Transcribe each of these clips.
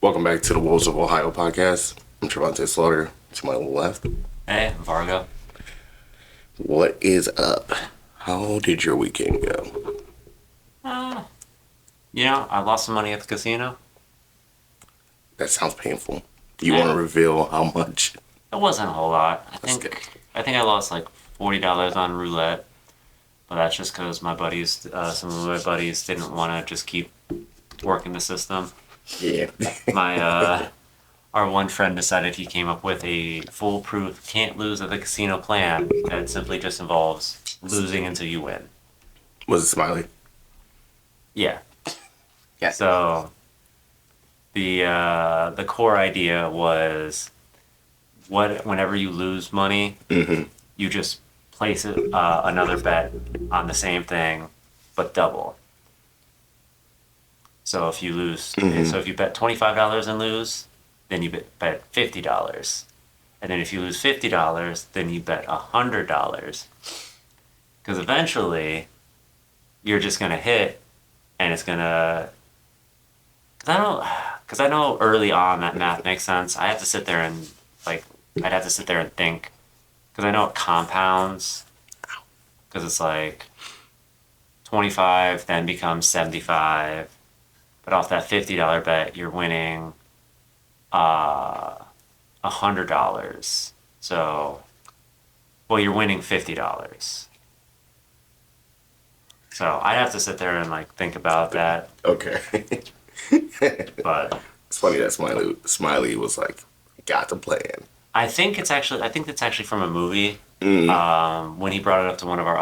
Welcome back to the Wolves of Ohio podcast. I'm Trevante Slaughter. To my left, Hey, Vargo. what is up? How did your weekend go? Uh, I lost some money at the casino. That sounds painful. Do you Yeah. want to reveal how much? It wasn't a whole lot. That's good. I think I lost like $40 on roulette, but that's just because some of my buddies didn't want to just keep working the system. Yeah. Our one friend decided he came up with a foolproof can't lose at the casino plan that simply just involves losing until you win. Was it Smiley? Yeah. Yeah. So the core idea was whenever you lose money, you just place another bet on the same thing, but double. So if you if you bet $25 and lose, then you bet $50, and then if you lose $50, then you bet $100, because eventually you're just gonna hit, and it's gonna. Because I know early on that math makes sense. I have to sit there and I'd have to sit there and think, because I know it compounds. Because it's like 25 then becomes 75, but off that $50 bet you're winning $100. So, well, you're winning $50. So I'd have to sit there and think about that. Okay. But It's funny that Smiley was like, got the plan. I think it's actually from a movie. When he brought it up to one of our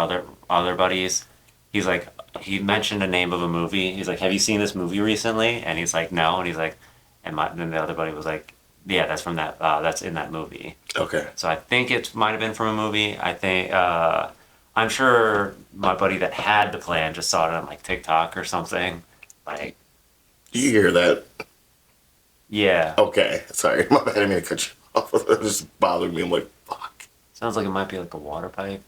other buddies, he's like, he mentioned a name of a movie. He's like, "Have you seen this movie recently?" And he's like, "No." And he's like, then the other buddy was like, "Yeah, that's from that. That's in that movie." Okay. So I think it might have been from a movie. I'm sure my buddy that had the plan just saw it on TikTok or something. You hear that? Yeah. Okay. Sorry. My bad. I didn't mean to cut you off. It just bothered me. I'm like, fuck. Sounds like it might be like a water pipe.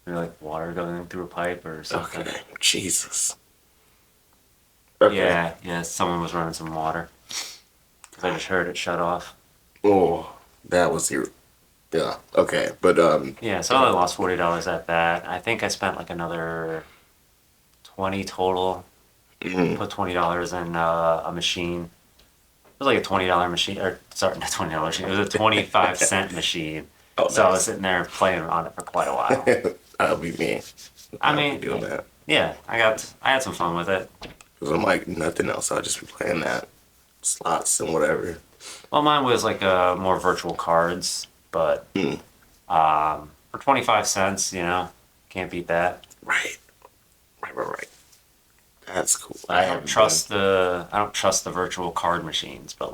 Or water going through a pipe or something. Okay. Jesus. Okay. Yeah, someone was running some water. Because I just heard it shut off. Oh, that was your. Yeah. Okay. But Yeah, so I only lost $40 at that. I think I spent another 20 total. Put $20 in a machine. It was like a $20 machine, or sorry, not $20 machine. It was a 25-cent machine. Oh, So I was nice. sitting there playing on it for quite a while. That'll be me. I mean, doing that. yeah, I had some fun with it. Because I'm like, nothing else. I'll just be playing that. Slots and whatever. Well, mine was more virtual cards, but for 25 cents, can't beat that. Right. Right. That's cool. I don't trust the virtual card machines, but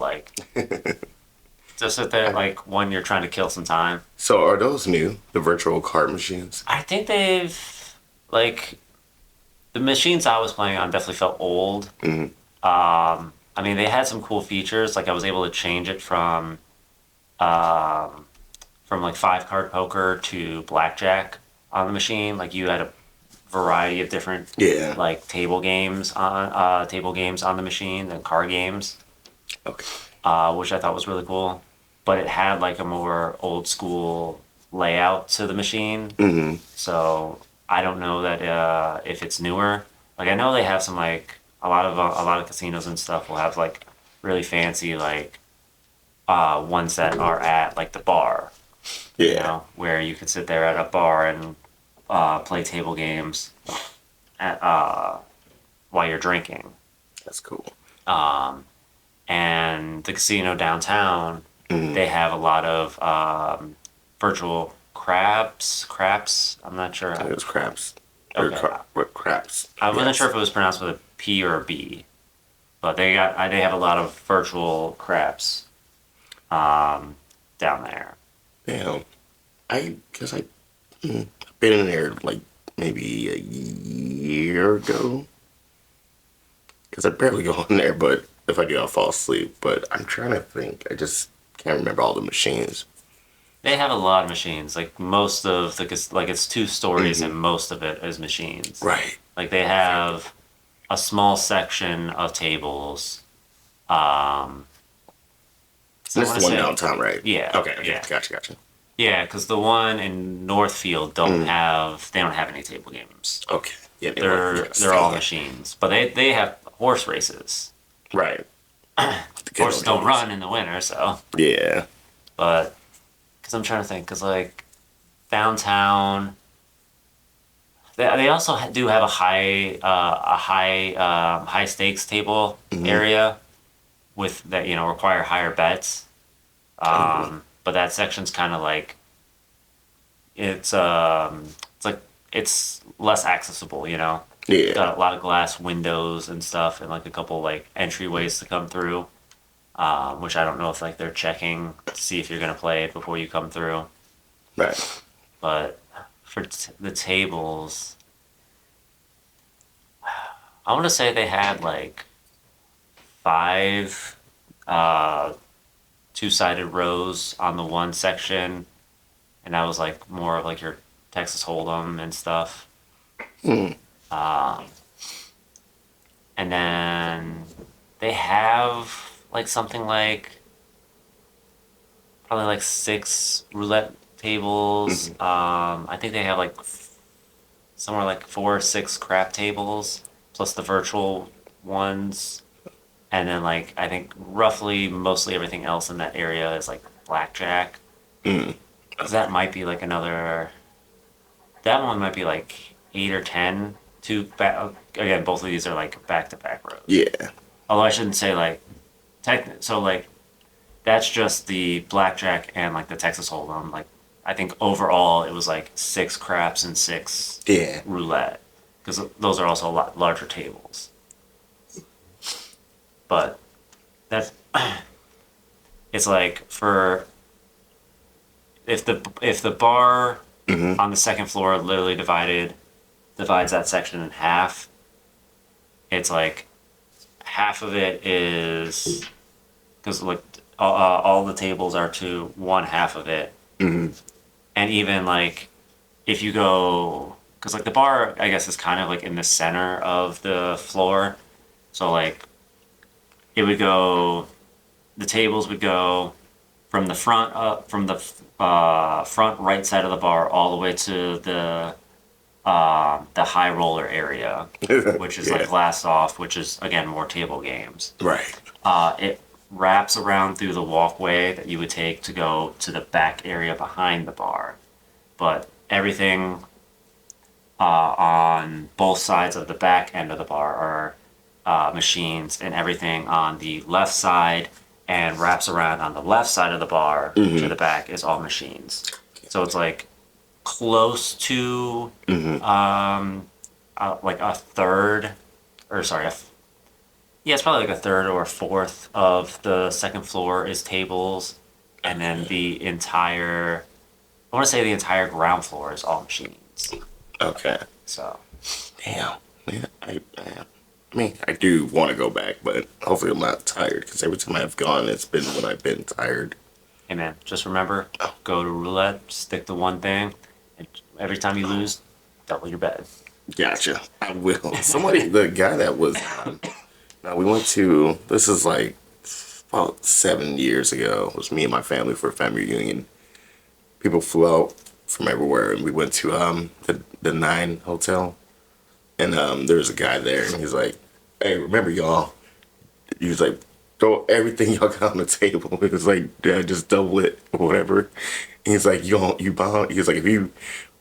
just sit there when you're trying to kill some time. So are those new? The virtual card machines? I think they've the machines I was playing on definitely felt old. I mean, they had some cool features. I was able to change it from 5-card poker to blackjack on the machine. You had a variety of different table games on the machine and card games. Okay. Which I thought was really cool. But it had a more old school layout to the machine. So I don't know that if it's newer. I know they have some a lot of casinos and stuff will have really fancy ones that are at the bar. Yeah. Where you could sit there at a bar and play table games while you're drinking. That's cool. And the casino downtown, they have a lot of virtual craps. I'm not sure. I think it was craps. Okay. Or craps. I wasn't Yes. sure if it was pronounced with a P or a B, but they have a lot of virtual craps down there. Damn. I guess I've been in there maybe a year ago. Because I barely go in there, but if I do, I'll fall asleep. But I'm trying to think. I just can't remember all the machines. They have a lot of machines. Most of it's 2 stories, and most of it is machines. Right. They have a small section of tables. Um, so I This is want the to one say, downtown, right? yeah, Okay, okay, yeah, gotcha. yeah, because the one in Northfield don't Mm, have they don't have any table games. okay, yeah, they want you They're gotta they're all stand. machines, but they have horse races. Right, the good Horses old don't days. run in the winter, so Yeah. but because I'm trying to think, because like downtown, they also do have a high stakes table Hmm. area with that require higher bets. Oh, But that section's kind of like it's like it's less accessible. yeah. Got a lot of glass windows and stuff, and like a couple like entryways to come through. Which I don't know if like they're checking to see if you're gonna play it before you come through. Right. But for the tables, I want to say they had like five uh, two-sided rows on the one section, and that was like more of like your Texas Hold'em and stuff. Mm. Um, and then they have like something like probably like six roulette tables. Hmm. I think they have like somewhere like 4 or 6 crap tables plus the virtual ones. And then like I think roughly mostly everything else in that area is like blackjack. Mm. Because that might be like another. That one might be like 8 or 10. Two back again. Both of these are like back to back rows. Yeah. Although I shouldn't say like so like that's just the blackjack and like the Texas Hold'em. Like I think overall it was like 6 craps and 6 Yeah. roulette because those are also a lot larger tables. But that's it's like for if the bar Hmm. on the second floor literally divides that section in half, it's like half of it is because like all the tables are to one half of it, Hmm. and even like if you go because like the bar I guess is kind of like in the center of the floor, so like it would go the tables would go from the front right side of the bar all the way to the high roller area, which is like Yeah. glassed off, which is again more table games. Right. It wraps around through the walkway that you would take to go to the back area behind the bar, but everything on both sides of the back end of the bar are machines, and everything on the left side and wraps around on the left side of the bar to Hmm. the back is all machines. So it's like close to Hmm. like a third, or sorry, yeah, it's probably like a third or a fourth of the second floor is tables, and then I want to say the entire ground floor is all machines. Okay. So, Damn. Yeah. I mean, I do want to go back, but hopefully I'm not tired because every time I've gone, it's been when I've been tired. hey man, just remember, go to roulette, stick to one thing, and every time you lose, double your bet. Gotcha. I will. Somebody, the guy that was, now we went to, this is like about 7 years ago. It was me and my family for a family reunion. People flew out from everywhere, and we went to the Nine Hotel, and there was a guy there, and he's like, "Hey, remember y'all?" He was like, "Throw everything y'all got on the table." It was like, "Yeah, just double it or whatever." And he's like, you bound." He's like, "If you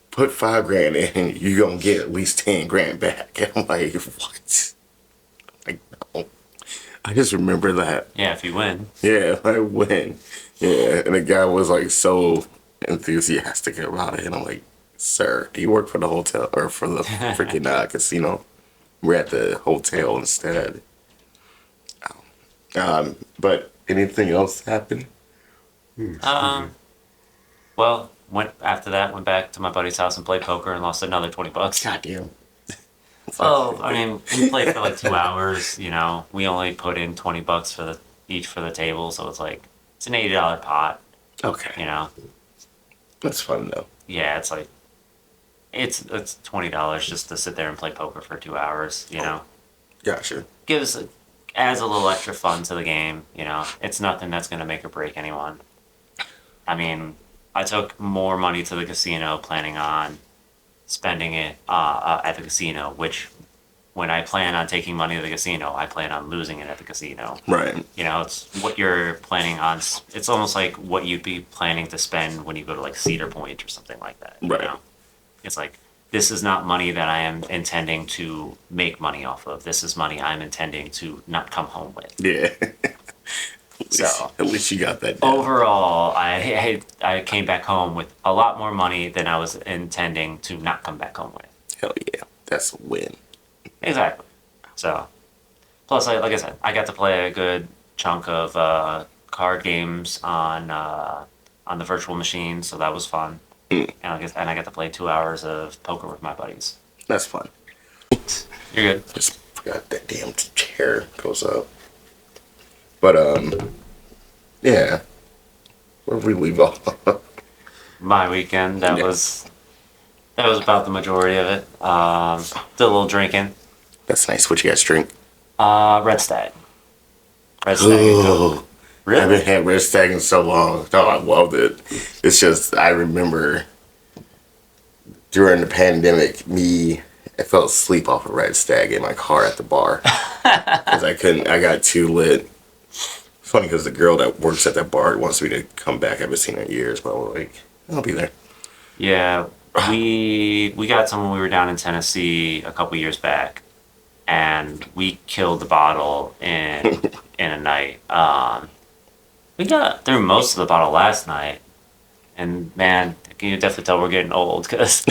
put 5 grand in, you gonna get at least 10 grand back." And I'm like, "What?" Like, no. I just remember that. Yeah, if you win. Yeah, I win. Yeah, and the guy was like so enthusiastic about it, and I'm like, "Sir, do you work for the hotel or for the freaking casino? We're at the hotel instead." But anything else happened? Um, well, went back to my buddy's house and played poker and lost another 20 bucks. Goddamn. Well, I mean, we played for like 2 hours. We only put in 20 bucks each for the table, so it's an $80 pot. Okay, You know, that's fun though. yeah, it's like it's $20 just to sit there and play poker for 2 hours. Gotcha. Gives adds a little extra fun to the game. You know, it's nothing that's gonna make or break anyone. I mean, I took more money to the casino planning on spending it at the casino, which when I plan on taking money to the casino, I plan on losing it at the casino. Right. You know, it's what you're planning on. It's almost like what you'd be planning to spend when you go to like Cedar Point or something like that. Right. You know? It's like, this is not money that I am intending to make money off of. This is money I'm intending to not come home with. Yeah. So at least you got that down. overall, I came back home with a lot more money than I was intending to not come back home with. Hell yeah. That's a win. Exactly. So, plus, like I said, I got to play a good chunk of card games on the virtual machine, so that was fun. And I got to play 2 hours of poker with my buddies. That's fun. You're good. Just forgot that damn chair goes up. But yeah. Where we leave off? My weekend, that Yeah. was about the majority of it. Did a little drinking. That's nice. What you guys drink? Red Stag. Red Stag and Coke. I haven't Really? had Red Stag in so long. Oh, I loved it. It's just I remember during the pandemic, I fell asleep off a Red Stag in my car at the bar because I couldn't. I got too lit. It's funny because the girl that works at that bar wants me to come back. I haven't seen her in years, but I'm like, I'll be there. Yeah, we got some when we were down in Tennessee a couple years back, and we killed the bottle in a night. We got through most of the bottle last night, and man, you can definitely tell we're getting old because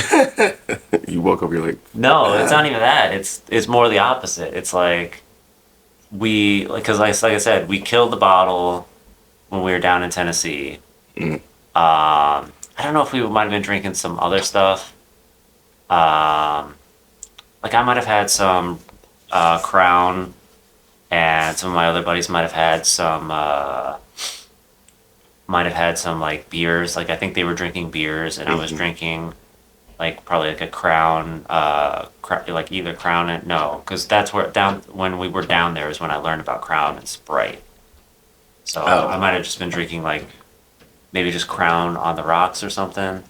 You woke up, you're like, no, it's not even that. It's more the opposite. It's like because like I said, we killed the bottle when we were down in Tennessee. I don't know if we might have been drinking some other stuff. Like I might have had some Crown, and some of my other buddies might have had some like beers. Like I think they were drinking beers, and I was drinking like probably like a Crown, like either Crown and no, because that's where when we were down there is when I learned about Crown and Sprite. So Oh. I might have just been drinking like maybe just Crown on the rocks or something.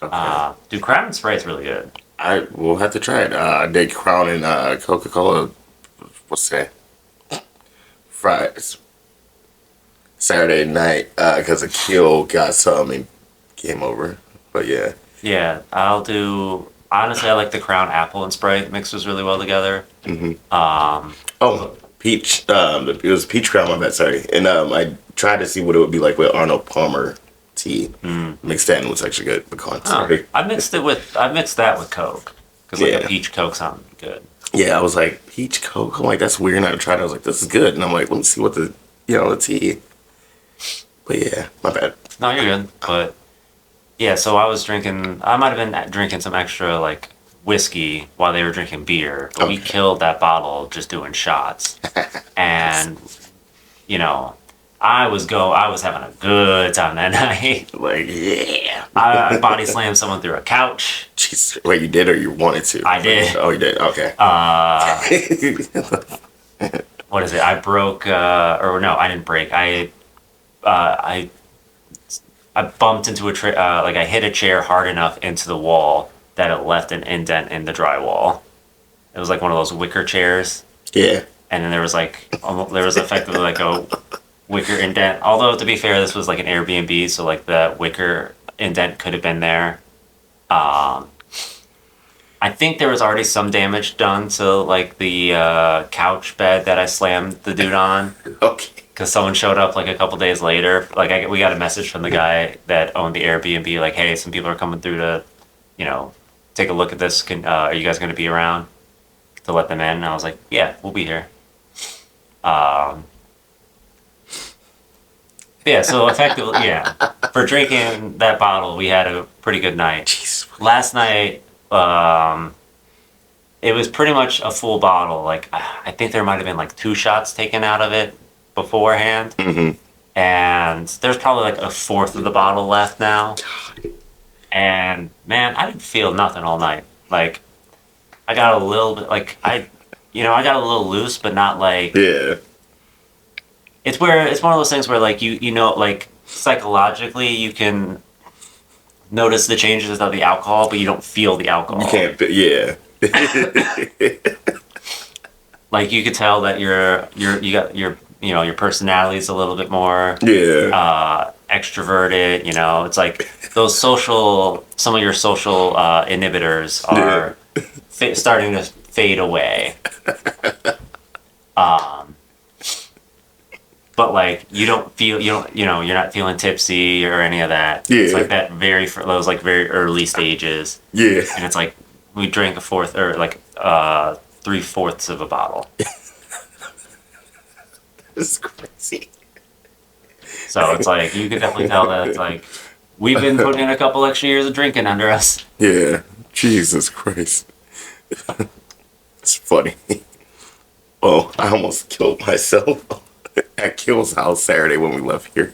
okay. Dude, Crown and Sprite's really good. I will have to try it. I did Crown and Coca-Cola. What's that? Fries. Saturday night because Akil got some and came over. But yeah. Yeah, I'll do. Honestly, I like the Crown apple and Sprite mixes really well together. Oh, peach. It was peach Crown. My bad. Sorry. And I tried to see what it would be like with Arnold Palmer tea. Mixed that and it was actually good. Pecan. Sorry. I mixed that with Coke because like Yeah. a peach Coke sounds good. Yeah, I was like peach Coke. I'm like that's weird. And I tried. I was like this is good. And I'm like let me see what the the tea. But yeah, my bad. No, you're good. But yeah, so I was drinking. I might have been drinking some extra like whiskey while they were drinking beer. But we Okay. killed that bottle just doing shots, and I was having a good time that night. Like yeah. I body slammed someone through a couch. Jeez. Wait, you did or you wanted to? I did. Oh, you did. Okay. What is it? I broke, or no, I didn't break. I bumped into like I hit a chair hard enough into the wall that it left an indent in the drywall. It was like one of those wicker chairs, yeah. and then there was effectively like a wicker indent. Although to be fair, this was like an Airbnb, so like the wicker indent could have been there. I think there was already some damage done to like the couch bed that I slammed the dude on. Okay. Because someone showed up like a couple days later. Like we got a message from the guy that owned the Airbnb, like, "Hey, some people are coming through to, take a look at this. Are you guys going to be around to let them in?" And I was like, "Yeah, we'll be here." Yeah. So effectively, yeah, for drinking that bottle, we had a pretty good night. Jeez. Last night, it was pretty much a full bottle. Like I think there might have been like 2 shots taken out of it beforehand, and there's probably like a fourth of the bottle left now. And man, I didn't feel nothing all night. Like I got a little bit like I got a little loose, but not like Yeah. it's where it's one of those things where like like psychologically you can notice the changes of the alcohol, but you don't feel the You alcohol. can't. Yeah. Like you could tell that you got your personality's a little bit more Yeah. extroverted. It's like some of your social inhibitors Yeah. are starting to fade away. Um, but like you're not feeling tipsy or any of that. It's Yeah. like that those like very early stages, Yeah. and it's like we drank a fourth or like 3/4 of a bottle. This is crazy. So it's like you could definitely tell that it's like we've been putting in a couple extra years of drinking under us. Yeah. Jesus Christ. It's funny. Oh, I almost killed myself at Kill's house Saturday when we left here.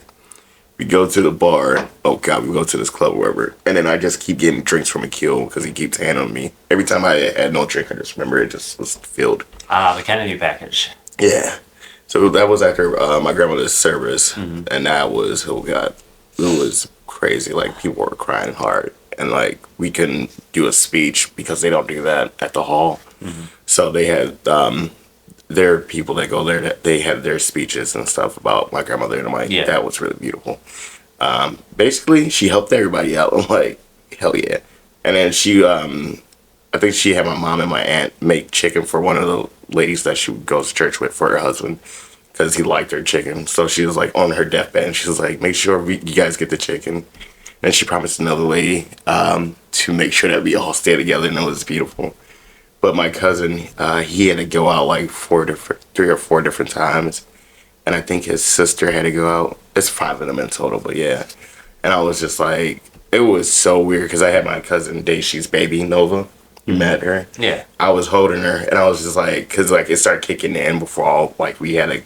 We go to the bar. Oh God, we go to this club, or whatever. And then I just keep getting drinks from Akil because he keeps handing me. Every time I had no drink, I just remember it just was filled. The Kennedy package. Yeah. So that was after my grandmother's service, and that was, oh God, it was crazy. Like people were crying hard, and like we couldn't do a speech because they don't do that at the hall. So they had their people that go there that they had their speeches and stuff about my grandmother, and I'm like, Yeah. that was really beautiful. Basically, she helped everybody out. I'm like, hell yeah. And then I think she had my mom and my aunt make chicken for one of the ladies that she goes to church with for her husband because he liked her chicken. So she was like on her deathbed, and she was like, make sure you guys get the chicken. And she promised another lady to make sure that we all stay together, and it was beautiful. But my cousin, he had to go out like 3 or 4 different times, and I think his sister had to go out. It's 5 of them in total, but yeah. And I was just like, it was so weird because I had my cousin Daishi's baby Nova. You met her. Yeah. I was holding her, and I was just like, because like it started kicking in before all like we had a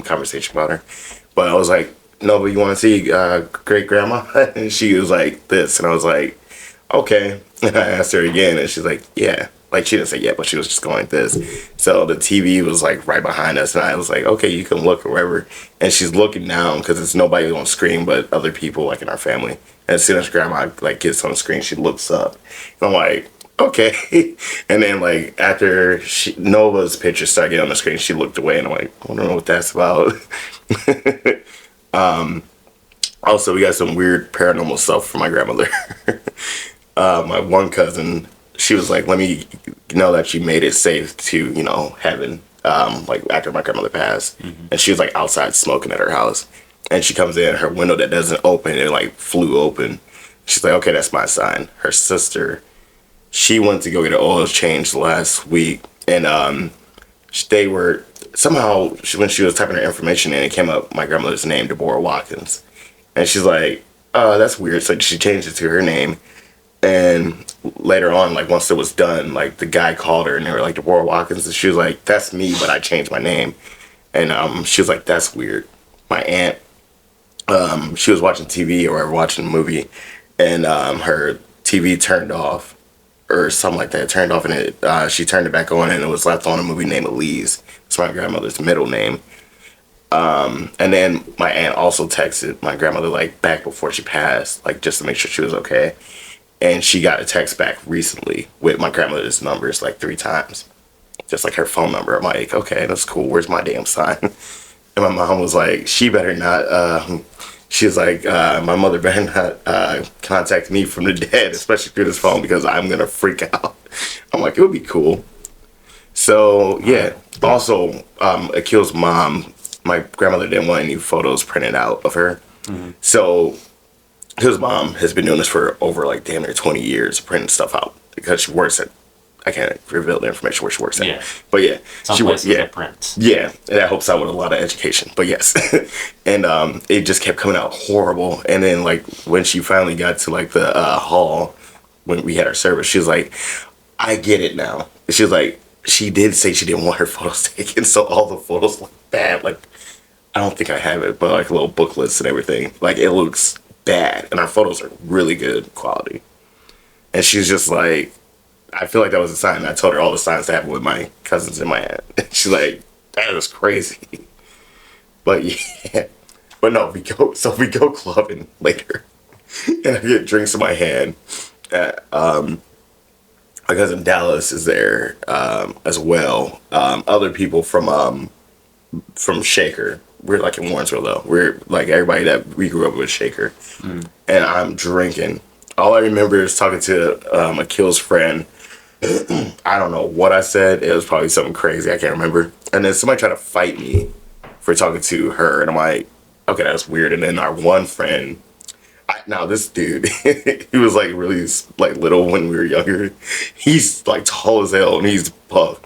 conversation about her. But I was like, Nova, you want to see great grandma? And she was like this, and I was like, okay. And I asked her again, and she's like, yeah. Like she didn't say yeah, but she was just going like this. So the TV was like right behind us, and I was like, okay, you can look or wherever. And she's looking down because it's nobody on screen but other people like in our family. And as soon as grandma like gets on the screen, she looks up. And I'm like, okay. And then like after Nova's picture started getting on the screen, she looked away, and I'm like, I don't know what that's about. Also, we got some weird paranormal stuff from my grandmother. My one cousin, she was like, let me know that you made it safe to, heaven, like after my grandmother passed. And she was like outside smoking at her house. And she comes in, her window that doesn't open, it like flew open. She's like, okay, that's my sign. Her sister, she went to go get her oil changed last week. And they were, somehow, when she was typing her information in, it came up my grandmother's name, Deborah Watkins. And she's like, that's weird. So she changed it to her name. And later on, like once it was done, like the guy called her and they were like, Deborah Watkins. And she was like, that's me, but I changed my name. And she was like, that's weird. My aunt, she was watching TV or watching a movie, and her TV turned off or something like that. It turned off, and she turned it back on, and it was left on a movie named Elise. It's my grandmother's middle name. And then my aunt also texted my grandmother like back before she passed, like just to make sure she was okay. And she got a text back recently with my grandmother's numbers like 3 times, just like her phone number. I'm like, okay, that's cool. Where's my damn sign? And my mom was like, she better not. She was like, my mother better not contact me from the dead, especially through this phone, because I'm gonna freak out. I'm like, it would be cool. So yeah. Also, Akil's mom, my grandmother didn't want any photos printed out of her. So his mom has been doing this for over like damn near 20 years, printing stuff out because she works at. I can't reveal the information where she works at. Yeah. But yeah, Some she works. places Yeah, get prints. yeah, and that helps out with a lot of education. But yes, and it just kept coming out horrible. And then like when she finally got to like the hall when we had our service, she was like, "I get it now." She was like, she did say she didn't want her photos taken, so all the photos look bad. Like I don't think I have it, but like little booklets and everything. Like it looks bad, and our photos are really good quality. And she's just like, I feel like that was a sign. I told her all the signs that happened with my cousins in my head. She's like, that is crazy. But yeah, but no, we go clubbing later, and I get drinks in my hand. My cousin Dallas is there as well. Other people from Shaker. We're like in Warrensville though. We're like everybody that we grew up with Shaker, and I'm drinking. All I remember is talking to Akil's friend. I don't know what I said. It was probably something crazy. I can't remember. And then somebody tried to fight me for talking to her, and I'm like, okay, that's weird. And then our one friend, now this dude, he was like really like little when we were younger. He's like tall as hell, and he's buff.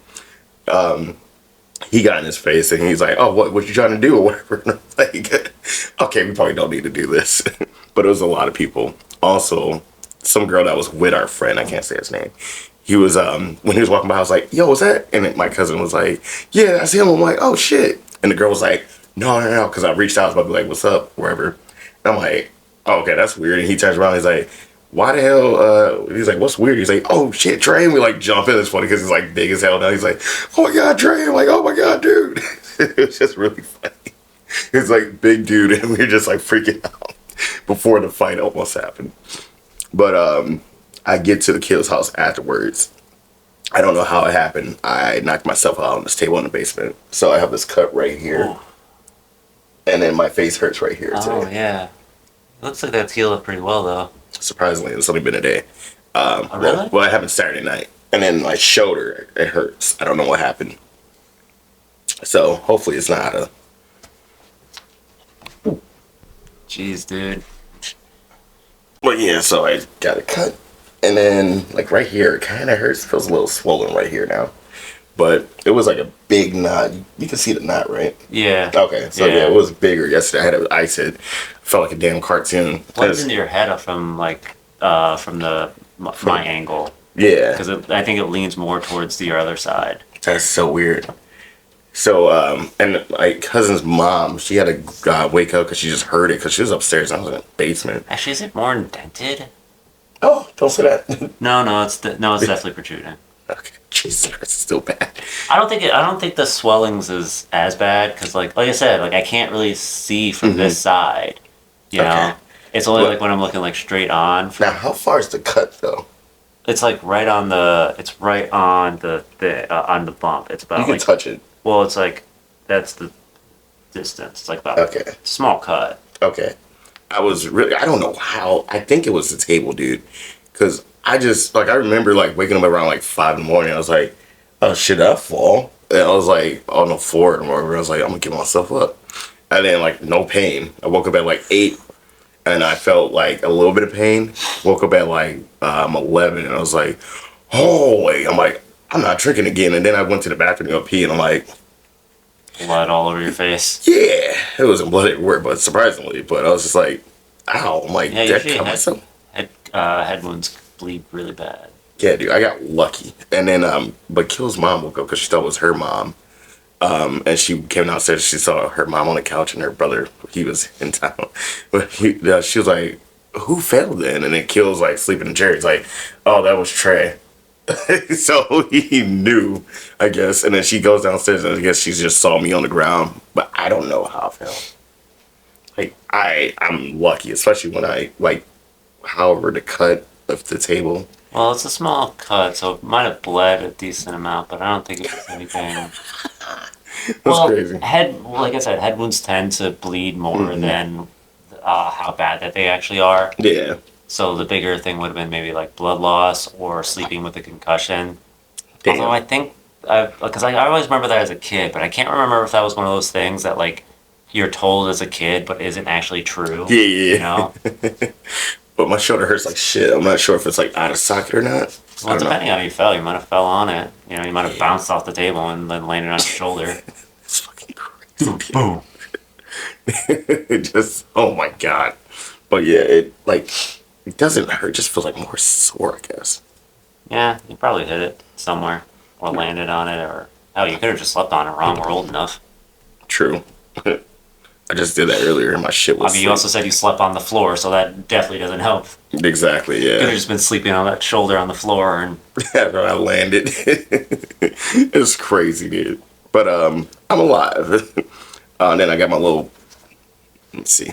He got in his face, and he's like, "Oh, what you trying to do or whatever?" And I'm like, okay, we probably don't need to do this. But it was a lot of people. Also, some girl that was with our friend, I can't say his name. He was when he was walking by, I was like, "Yo, what's that?" And then my cousin was like, "Yeah, that's him." I'm like, "Oh shit!" And the girl was like, "No," because I reached out, I was about to be like, "What's up?" Wherever. And I'm like, "Oh, okay, that's weird." And he turns around, he's like, "Why the hell?" He's like, "What's weird?" He's like, "Oh shit, Trey!" And we like jump in. It's funny because he's like big as hell now. He's like, "Oh my god, Trey!" I'm like, "Oh my god, dude!" It was just really funny. He's like big dude, and we were just like freaking out before the fight almost happened. But I get to the kid's house afterwards. I don't know how it happened. I knocked myself out on this table in the basement. So I have this cut right here. Oh, And then my face hurts right here oh today. yeah. It looks like that's healed up pretty well though. Surprisingly, it's only been a day. Oh, really? Well, it happened Saturday night. And then my shoulder, it hurts. I don't know what happened. So hopefully it's not a... Jeez, dude. But yeah, so I got a cut. And then like right here, it kind of hurts. Feels a little swollen right here now. But it was like a big knot. You can see the knot, right? Yeah. Okay, so yeah, it was bigger yesterday. I had to ice it. Felt like a damn cartoon. What's into your head up from like from the my angle? Yeah, Because I think it leans more towards your other side. that's so weird. So, and my cousin's mom, she had to wake up because she just heard it because she was upstairs. I was in the basement. Actually, is it more indented? Oh, don't say that. No, it's definitely protruding. Okay, Jesus Christ, it's still bad. I don't think the swellings is as bad because like I said, like I can't really see from this side. You know, Okay. it's only What- like when I'm looking like straight on. Now, how far is the cut though? It's like right on the. It's right on on the bump. It's You about can like. touch it. Well, it's like that's the distance. It's like about Okay. small cut. Okay. I don't know how. I think it was the table, dude. Because I remember like waking up around like 5 in the morning. I was like, oh shit, I fall. And I was like on the floor and whatever. I was like, I'm gonna get myself up. And then like no pain. I woke up at like 8 and I felt like a little bit of pain. Woke up at like 11 and I was like, holy. I'm like, I'm not drinking again. And then I went to the bathroom to go pee and I'm like, Blood all over your face. yeah, it wasn't blood everywhere, but surprisingly. But I was just like, ow. I'm like, Yeah, did I usually cut myself? head wounds bleed really bad. Yeah, dude, I got lucky. And then, but Kill's mom woke up because she thought it was her mom. And she came downstairs. She saw her mom on the couch and her brother, he was in town. But she was like, who fell then? And then Kill's like sleeping in the chair. He's like, oh, that was Trey. So he knew, I guess. And then she goes downstairs and I guess she just saw me on the ground. But I don't know how I fell. Like, I'm lucky, especially when I, like, however the cut of the table. Well, it's a small cut, so it might have bled a decent amount, but I don't think it was anything. That's crazy. Like I said, head wounds tend to bleed more than how bad that they actually are. Yeah. So the bigger thing would have been maybe like blood loss or sleeping with a concussion. Damn. Although I think, because I always remember that as a kid, but I can't remember if that was one of those things that like you're told as a kid, but isn't actually true. Yeah. You know? But my shoulder hurts like shit. I'm not sure if it's like out of socket or not. I Well, don't know. depending on how you fell, you might have fell on it. You know, you might have bounced off the table and then landed on your shoulder. It's fucking crazy. Boom. It just, oh my god. But yeah, it doesn't hurt. It just feels like more sore, I guess. Yeah, you probably hit it somewhere or landed on it, or you could have just slept on it wrong. We're old enough. True. I just did that earlier, and my shit I was. mean, you also said you slept on the floor, so that definitely doesn't help. Exactly. Could have Yeah. just been sleeping on that shoulder on the floor, and After I landed, it's crazy, dude. But I'm alive. And then I got my little. Let me see.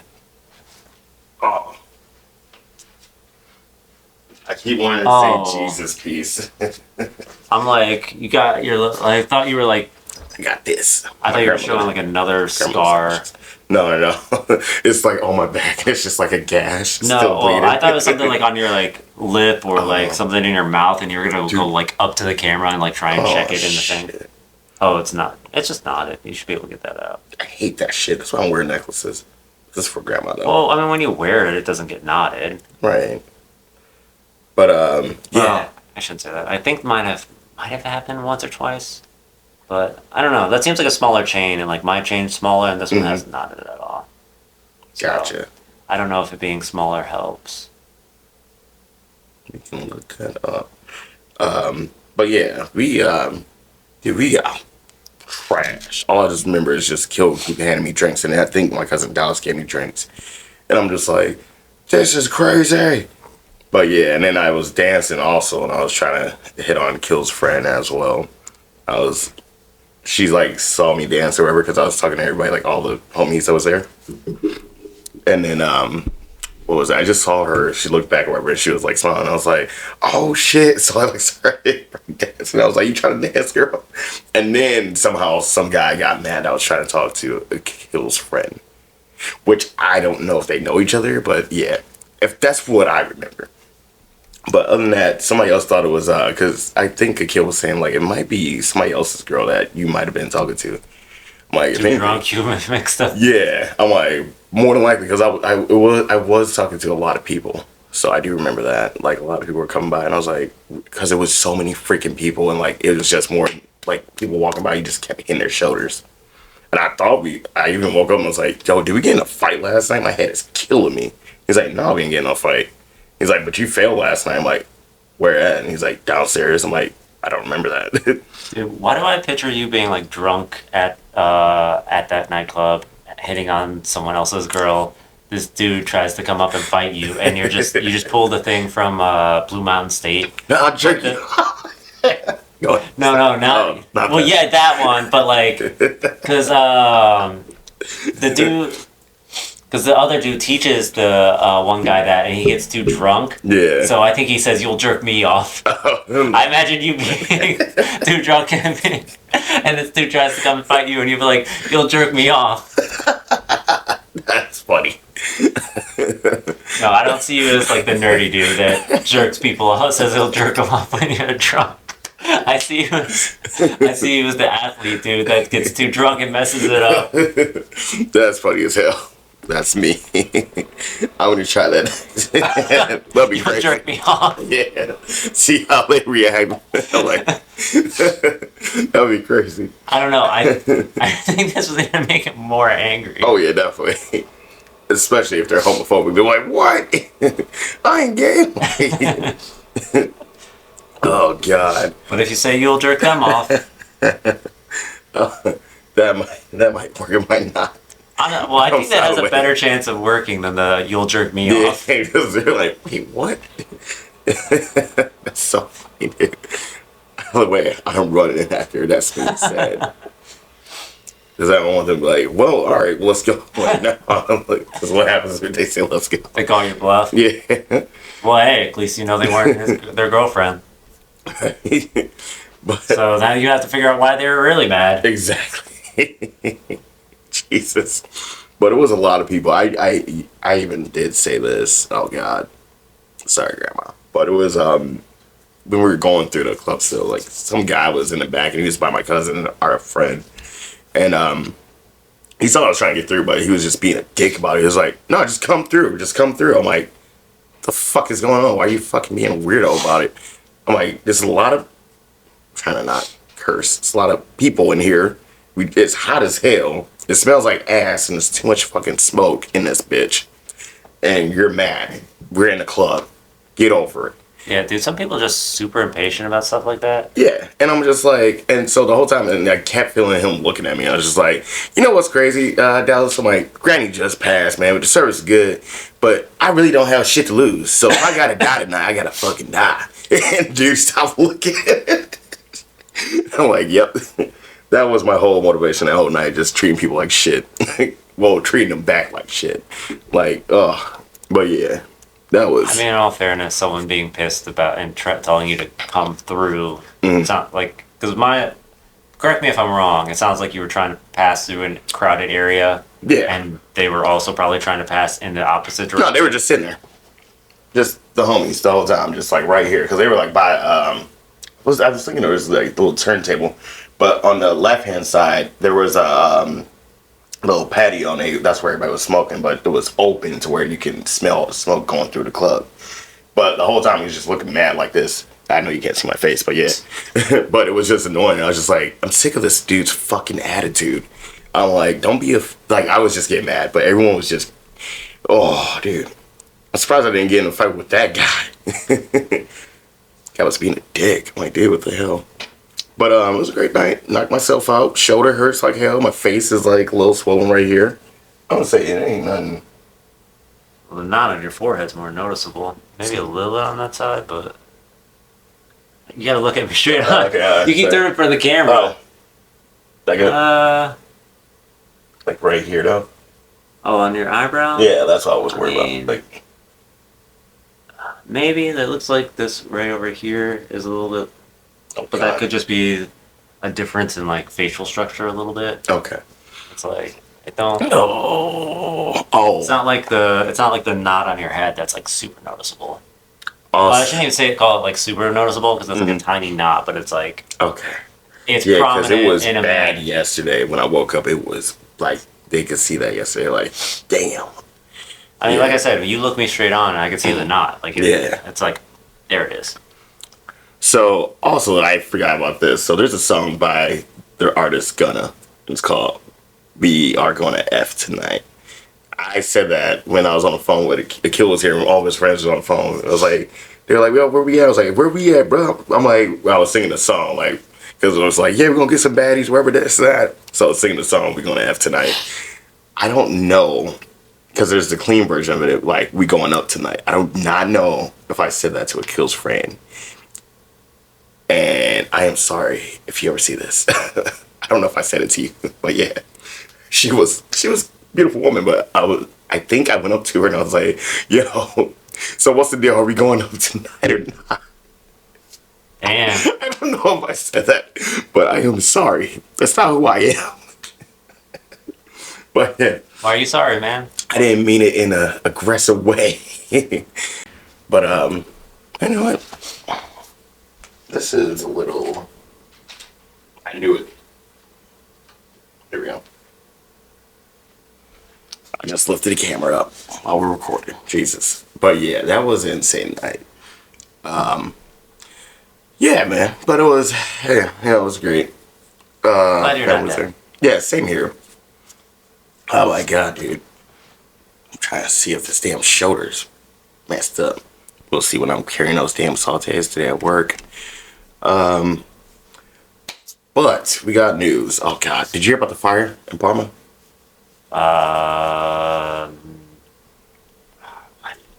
Oh, I keep wanting to Oh. say Jesus piece. I'm like, you got your. I thought you were like. I got this. I thought you were showing like another scar. No. It's like on my back. It's just like a gash. No, Still bleeding. I thought it was something like on your like lip or like something in your mouth, and you were gonna go like up to the camera and like try and check it in the thing. Shit. Oh, it's not. It's just not. You should be able to get that out. I hate that shit. That's why I'm wearing necklaces. This is for grandma though. Well, I mean, when you wear it, it doesn't get knotted. Right. But yeah. Well, I shouldn't say that. I think might have happened once or twice, but I don't know. That seems like a smaller chain, and like my chain's smaller, and this one has knotted at all. So, Gotcha. I don't know if it being smaller helps. We can look that up. But yeah, we dude, we got trash. All I just remember is just Kill keep handing me drinks, and I think my cousin Dallas gave me drinks, and I'm just like, this is crazy. But yeah, and then I was dancing also, and I was trying to hit on Kill's friend as well. She like saw me dance or whatever because I was talking to everybody, like all the homies that was there. And then what was that? I just saw her. She looked back or whatever, and she was like smiling. I was like, oh shit! So I like started dancing. I was like, you trying to dance, girl? And then somehow some guy got mad. I was trying to talk to Kill's friend, which I don't know if they know each other, but yeah, if that's what I remember. But other than that, somebody else thought it was because I think Akil was saying like it might be somebody else's girl that you might have been talking to. I'm like, Too drunk, you mixed up. yeah, I'm like more than likely because I was talking to a lot of people, so I do remember that like a lot of people were coming by, and I was like, because it was so many freaking people, and like it was just more like people walking by, you just kept hitting their shoulders, and I even woke up and was like, yo, did we get in a fight last night? My head is killing me. He's like, no, we didn't get in a fight. He's like, but you failed last night. I'm like, where at? And he's like, downstairs. I'm like, I don't remember that. Dude, why do I picture you being like drunk at that nightclub, hitting on someone else's girl? This dude tries to come up and fight you, and you just pull the thing from Blue Mountain State. No, I'll jerk you. Go ahead. No, not not well, that. yeah, that one, but like, because the dude. Because the other dude teaches the one guy that, and he gets too drunk. Yeah. So I think he says, "You'll jerk me off." I imagine you being too drunk and this dude tries to come and fight you, and you be like, "You'll jerk me off." That's funny. No, I don't see you as like the nerdy dude that jerks people off, says he'll jerk them off when you're drunk. I see you as the athlete dude that gets too drunk and messes it up. That's funny as hell. That's me. I want to try that. That'd be You'll great. jerk me off. Yeah. See how they react. Like, that'd be crazy. I don't know. I think this was gonna make him more angry. Oh yeah, definitely. Especially if they're homophobic. They're like, what? I ain't gay. Oh God. But if you say you'll jerk them off, That might work. It might not. I think that has a Away. better chance of working than the "you'll jerk me Yeah, off." because they're like, wait, what? That's so funny, dude. By the way, I'm running after that's being said. Because I don't want them to be like, well, all right, let's go. Like, no, because what happens if they say, let's go? They call your bluff. Yeah. Well, hey, at least you know they weren't their girlfriend. But So now you have to figure out why they were really mad. exactly. Jesus. But it was a lot of people. I even did say this. Oh God. Sorry, Grandma. But it was when we were going through the club still, like some guy was in the back and he was by my cousin, our friend. And he thought I was trying to get through, but he was just being a dick about it. He was like, no, just come through. Just come through. I'm like, the fuck is going on? Why are you fucking being a weirdo about it? I'm like, there's a lot of, I'm trying to not curse. It's a lot of people in here. It's hot as hell. It smells like ass and there's too much fucking smoke in this bitch. And you're mad. We're in the club. Get over it. Yeah, dude, some people are just super impatient about stuff like that. Yeah, and I'm just like, and so the whole time, and I kept feeling him looking at me. I was just like, you know what's crazy, Dallas? I'm like, Granny just passed, man, but the service is good, but I really don't have shit to lose. So if I gotta die tonight, I gotta fucking die. And dude, stop looking. I'm like, yep. That was my whole motivation that whole night, just treating people like shit. Well, treating them back like shit. Like, oh, but yeah, that was. I mean, in all fairness, someone being pissed about and telling you to come through, it's not like, because correct me if I'm wrong, it sounds like you were trying to pass through a crowded area. Yeah. And they were also probably trying to pass in the opposite direction. No, they were just sitting there. Just the homies the whole time, just like right here. Because they were like by, I was thinking there was like the little turntable. But on the left hand side, there was a little patio, and that's where everybody was smoking, but it was open to where you can smell the smoke going through the club. But the whole time he was just looking mad like this. I know you can't see my face, but yeah. But it was just annoying. I was just like, I'm sick of this dude's fucking attitude. I'm like, don't be like, I was just getting mad, but everyone was just, oh, dude. I'm surprised I didn't get in a fight with that guy. Guy was being a dick. I'm like, dude, what the hell? But it was a great night. Knocked myself out. Shoulder hurts like hell. My face is like a little swollen right here. I would say it ain't nothing. Well, the knot on your forehead's more noticeable. Maybe a little on that side, but you gotta look at me straight on. Okay, you keep turning for the camera. Oh. That good? Like right here though? Oh, on your eyebrow? Yeah, that's what I was worried about. Like, maybe that looks like this right over here is a little bit, oh, but that could just be a difference in like facial structure a little bit. Okay. It's like it don't. No. Oh. It's not like the knot on your head that's like super noticeable. Oh. I shouldn't even call it like super noticeable because it's like a tiny knot, but it's like Okay. it's Yeah, because prominent it was in a bad man. yesterday when I woke up. It was like they could see that yesterday. Like, damn. I mean, Yeah. like I said, you look me straight on, and I can see the knot. Like, it's like there it is. So also I forgot about this. So there's a song by their artist Gunna. It's called "We Are Gonna F Tonight." I said that when I was on the phone with Akil was here and all of his friends was on the phone. I was like, they were like, "Yo, where we at?" I was like, "Where we at, bro?" I'm like, I was singing the song like because it was like, "Yeah, we're gonna get some baddies wherever that's at." So I was singing the song "We Gonna F Tonight." I don't know because there's the clean version of it, like "We Going Up Tonight." I do not know if I said that to Akil's friend. And I am sorry if you ever see this. I don't know if I said it to you, but yeah, she was a beautiful woman. But I think I went up to her and I was like, "Yo, so what's the deal? Are we going up tonight or not?" Damn. I don't know if I said that, but I am sorry. That's not who I am. But yeah, Why are you sorry, man? I didn't mean it in a aggressive way. But you know what? This is a little. I knew it. There we go. I just lifted the camera up while we're recording. Jesus. But yeah, that was an insane night. Yeah, man. But it was, yeah, it was great. Glad you're that not was dead. there. Yeah, same here. Oh my god, dude. I'm trying to see if this damn shoulder's messed up. We'll see when I'm carrying those damn sautés today at work. But we got news. Oh god, did you hear about the fire in Parma?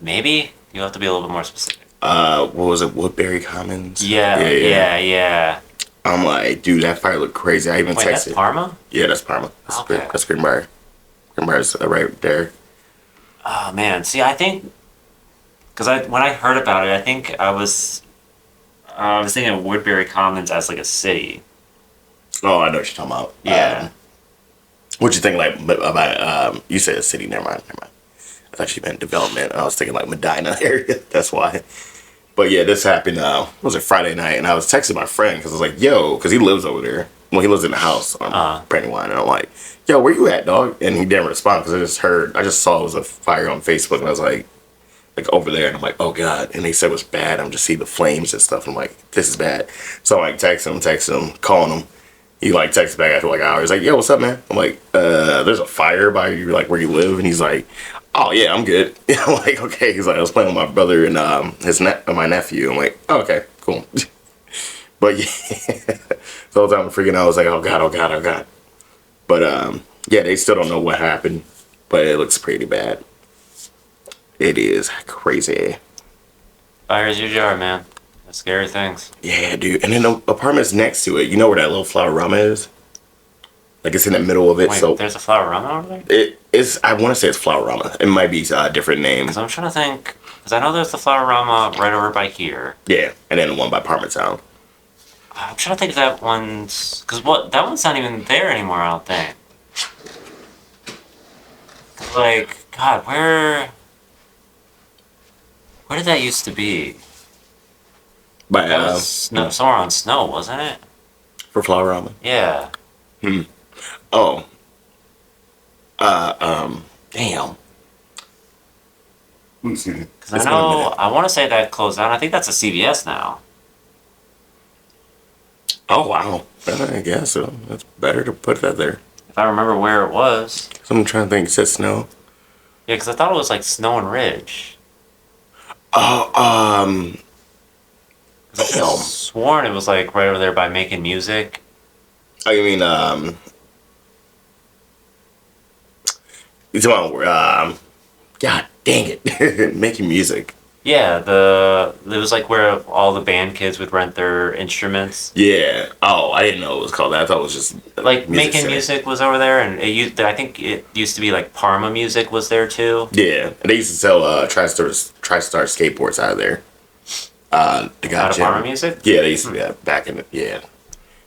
Maybe you have to be a little bit more specific. What was it? Woodbury Commons? Yeah. I'm like, dude, that fire looked crazy. I even Wait, that's texted. Parma? Yeah, that's Parma. Okay. That's Greenbrier. Greenbrier's right there. Oh man, see, I think because when I heard about it, I think I was thinking of Woodbury Commons as like a city. Oh, I know what you're talking about. Yeah. What you think like about? You said a city. Never mind. I thought you meant development. I was thinking like Medina area. That's why. But yeah, this happened. Was it Friday night? And I was texting my friend because I was like, "Yo," because he lives over there. Well, he lives in the house on Brandywine, and I'm like, "Yo, where you at, dog?" And he didn't respond because I just saw it was a fire on Facebook, and I was like over there, and I'm like, "Oh god!" And they said it was bad. I'm just seeing the flames and stuff. And I'm like, "This is bad." So I'm like texting him, calling him, He like texts back after like an hour. He's like, "Yo, what's up, man?" I'm like, "There's a fire by you, like where you live," and he's like, "Oh yeah, I'm good." I'm like, "Okay." He's like, "I was playing with my brother and my nephew." I'm like, oh, "Okay, cool." But yeah, the whole time I'm freaking out. I was like, "Oh god, oh god, oh god." But yeah, they still don't know what happened, but it looks pretty bad. It is crazy. Fires usually are, man. They're scary things. Yeah, dude. And then the apartment's next to it. You know where that little flower rama is? Like it's in the middle of it. Wait, So there's a flower run over there? it is. I want to say it's flower rama. It might be a different name. Because I'm trying to think. Because I know there's the flower rama right over by here. Yeah, and then the one by Parmesan. I'm trying to think if that one's. Because what? That one's not even there anymore, I don't think. Like, God, where did that used to be? By That was somewhere on Snow, wasn't it? for flower rama. Yeah. Oh, damn. Because I know, I want to say that closed down. I think that's a CVS now. Oh wow. I guess so. That's better to put that there. If I remember where it was. So I'm trying to think. It says snow. Yeah, because I thought it was like Snow and Ridge. Oh, 'Cause I damn. could've sworn it was like right over there by Making Music. Oh, you mean you talking about God dang it, making music. Yeah, it was like where all the band kids would rent their instruments. Yeah. Oh, I didn't know it was called that. I thought it was just Like Making center. Music was over there, and I think it used to be like Parma Music was there too. Yeah, and they used to sell TriStar skateboards out of there. The guy Out of Jim. Parma Music. Yeah, they used to be back in the yeah.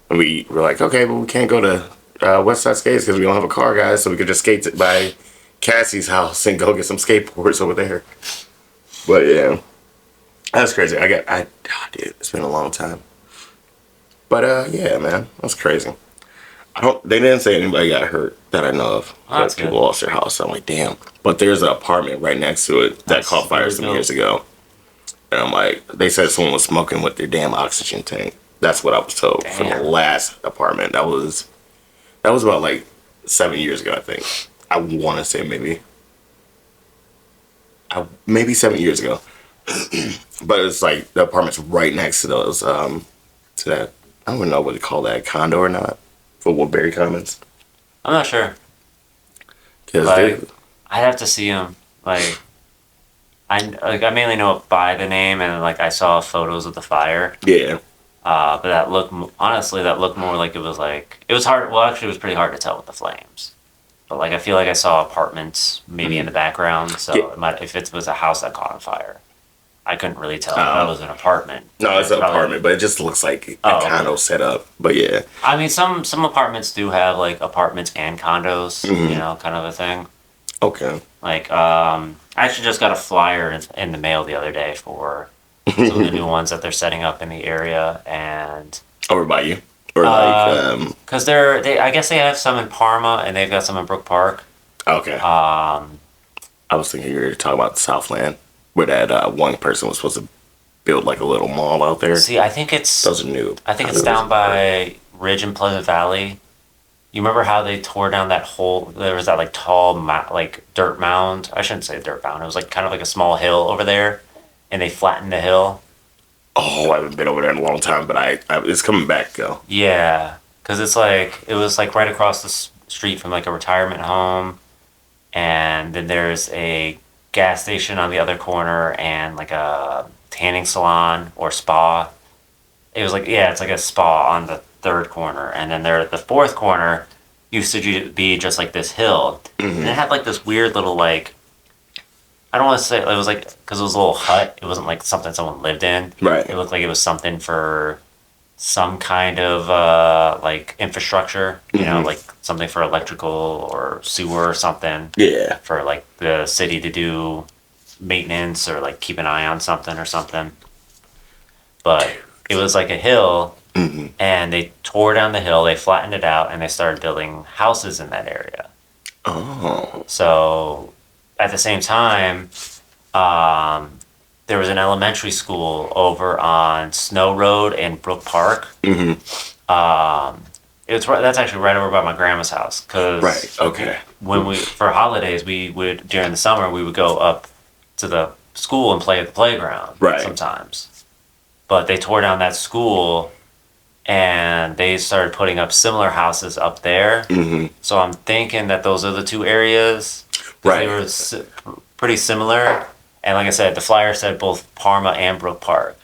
And we were like, okay, but we can't go to West Side Skates because we don't have a car, guys. So we could just skate by Cassie's house and go get some skateboards over there. But yeah, that's crazy. Dude, it's been a long time. But yeah, man, that's crazy. They didn't say anybody got hurt that I know of. Oh, that's People good. lost their house. I'm like, damn. But there's an apartment right next to it that That's caught fire really some dope. years ago. And I'm like, they said someone was smoking with their damn oxygen tank. That's what I was told for the Damn. last apartment. That was about like 7 years ago, I think. I want to say maybe 7 years ago. But it's like the apartment's right next to those to that. I don't even know what to call that, condo or not, for Woodbury Commons. I'm not sure. Because Like, I'd have to see them. Like, I mainly know it by the name, and like I saw photos of the fire. yeah, But honestly, that looked more like it was hard. Well, actually, it was pretty hard to tell with the flames. But like, I feel like I saw apartments maybe in the background. So Yeah. if it was a house that caught on fire, I couldn't really tell if Oh. that was an apartment. no, it's an Probably- apartment, but it just looks like a Oh, okay. condo set up. But yeah, I mean, some apartments do have like apartments and condos, Mm-hmm. you know, kind of a thing. okay. Like, I actually just got a flyer in the mail the other day for some of the new ones that they're setting up in the area, and Over by you, or like because I guess they have some in Parma and they've got some in Brook Park. okay. I was thinking you were talking about Southland, where that one person was supposed to build like a little mall out there. See, I think it's Those are new. it's down by Ridge and Pleasant Valley. You remember how they tore down that whole? There was that like tall, like dirt mound. I shouldn't say dirt mound. It was like kind of like a small hill over there, and they flattened the hill. Oh, I haven't been over there in a long time, but it's coming back though. Yeah, because it was like right across the street from like a retirement home, and then there's a gas station on the other corner and like a tanning salon or spa. It was like, yeah, it's like a spa on the third corner, and then the fourth corner used to be just like this hill, and it had like this weird little like, I don't want to say it was like, because it was a little hut. It wasn't like something someone lived in. Right. It looked like it was something for some kind of like infrastructure, you know, like something for electrical or sewer or something Yeah. for like the city to do maintenance or like keep an eye on something or something. But it was like a hill, and they tore down the hill, they flattened it out, and they started building houses in that area. Oh. So at the same time, there was an elementary school over on Snow Road in Brook Park. It it's right. That's actually right over by my grandma's house. Cause Right. Okay. when we for holidays we would during the summer we would go up to the school and play at the playground. Right. Sometimes, but they tore down that school and they started putting up similar houses up there. Mm-hmm. So I'm thinking that those are the two areas. 'Cause Right. They were pretty similar. And like I said, the flyer said both Parma and Brook Park.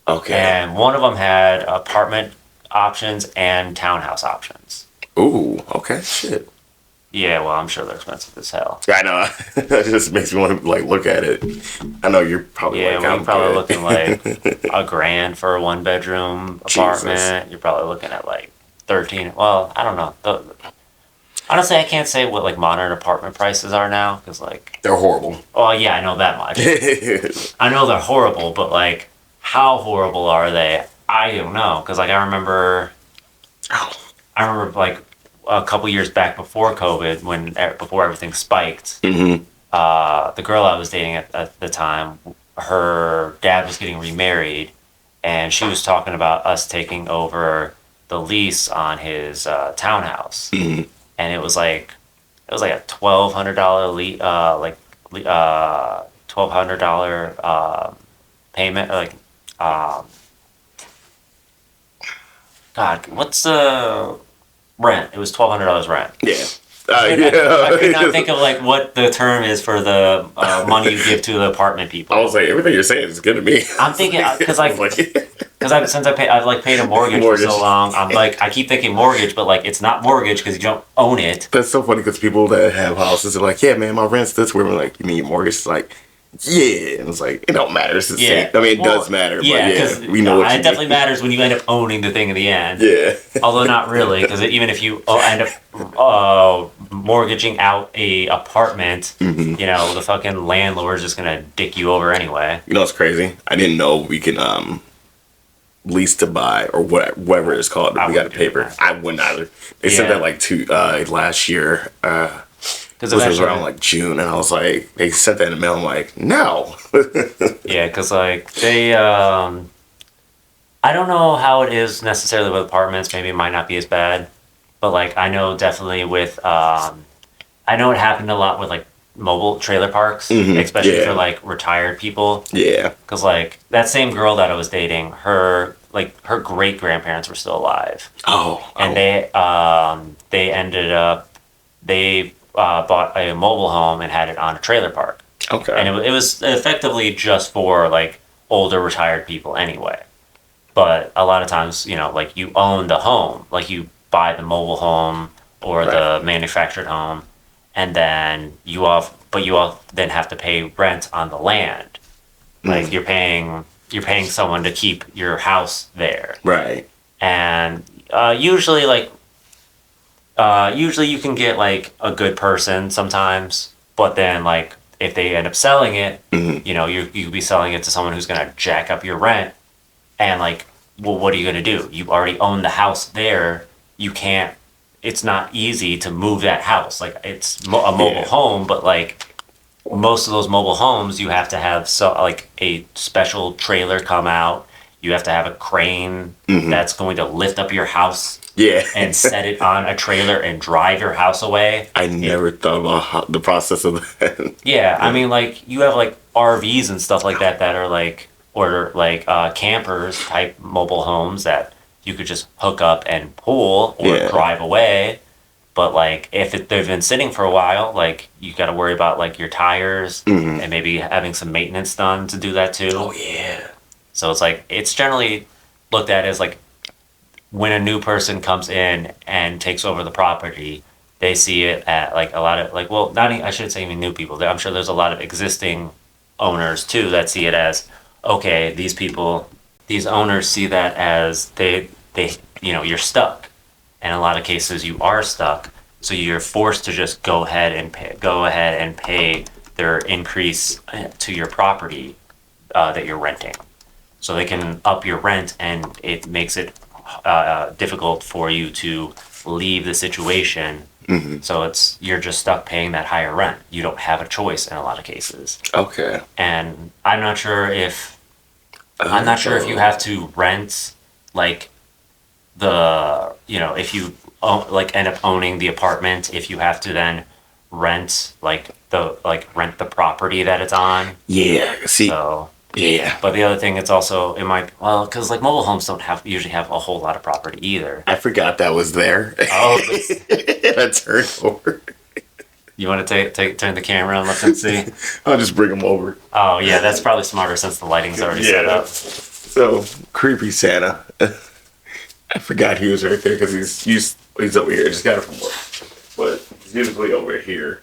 Okay. And one of them had apartment options and townhouse options. Ooh. Okay. Shit. Yeah, well, I'm sure they're expensive as hell. I know. That just makes me want to like look at it. I know you're probably Yeah, like, well, I'm you're probably good. looking like $1,000 for a one bedroom apartment. Jesus. You're probably looking at like 13. Well, I don't know. Honestly, I can't say what like modern apartment prices are now because like, They're horrible. oh yeah, I know that much. I know they're horrible, but like, how horrible are they? I don't know because like I remember like a couple years back before COVID when before everything spiked. Mm-hmm. The girl I was dating at the time, her dad was getting remarried, and she was talking about us taking over the lease on his townhouse, Mm-hmm. and it was like a $1,200 $1,200 payment like um, God, what's the rent? It was $1,200 rent. Yeah. I Yeah. could not think of like what the term is for the money you give to the apartment people. I was like, everything you're saying is good to me. I'm thinking because I like was because I've like paid a mortgage for so long. I'm like I keep thinking mortgage, but like it's not mortgage because you don't own it. That's so funny because people that have houses are like, yeah, man, my rent's this. We're like, you mean your mortgage? It's like, yeah. And it's like, it don't matter. It's the same. I mean, it does matter. Yeah, but because yeah, we know what it you definitely mean. matters when you end up owning the thing in the end. Yeah. Although not really, because even if you end up mortgaging out a apartment, Mm-hmm. you know the fucking landlord's just gonna dick you over anyway. You know what's crazy? I didn't know we can lease to buy or whatever it's called. I We got a wouldn't do paper. that. I wouldn't either. They said Yeah. that like last year. Because Which was around like June, and I was like, they sent that in the mail. I'm like, no. yeah, because like they, I don't know how it is necessarily with apartments. Maybe it might not be as bad, but like I know definitely with, I know it happened a lot with like mobile trailer parks, Mhm, especially yeah. for like retired people. Yeah. Because like that same girl that I was dating, her great grandparents were still alive, Oh. and oh. they ended up they bought a mobile home and had it on a trailer park. Okay. And it was effectively just for like older retired people anyway. But a lot of times, you know, like you own the home, like you buy the mobile home or the manufactured home, and then you all then have to pay rent on the land. Like you're paying someone to keep your house there, Right. and usually you can get like a good person sometimes, but then like if they end up selling it, Mhm. you know, you could be selling it to someone who's gonna jack up your rent, and like, well, what are you gonna do? You already own the house there. You can't. It's not easy to move that house. Like it's a mobile Yeah. home, but like most of those mobile homes, you have to have like a special trailer come out. You have to have a crane that's going to lift up your house Yeah. and set it on a trailer and drive your house away. I never thought about the process of that. Yeah, I mean, like you have like RVs and stuff like that are like or like campers type mobile homes that you could just hook up and pull or Yeah. drive away. But like if they've been sitting for a while, like you got to worry about like your tires and maybe having some maintenance done to do that too. Oh yeah. So it's like it's generally looked at as like when a new person comes in and takes over the property, they see it at like a lot of like well, not I shouldn't say even new people. I'm sure there's a lot of existing owners too that see it as okay. These owners see that as they you know you're stuck. In a lot of cases, you are stuck, so you're forced to just go ahead and pay their increase to your property that you're renting. So they can up your rent, and it makes it difficult for you to leave the situation. So you're just stuck paying that higher rent. You don't have a choice in a lot of cases. Okay. And I'm not sure if you have to rent like if you like end up owning the apartment, if you have to then rent rent the property that it's on. Yeah. See. So, Yeah. but the other thing, it's also it might because like mobile homes don't have usually have a whole lot of property either. I forgot that was there. Oh, I turned over. you want to turn the camera and let them see? I'll just bring them over. Oh yeah, that's probably smarter since the lighting's already set up. So creepy Santa. I forgot he was right there because he's over here. I just got it from work, but he's usually over here.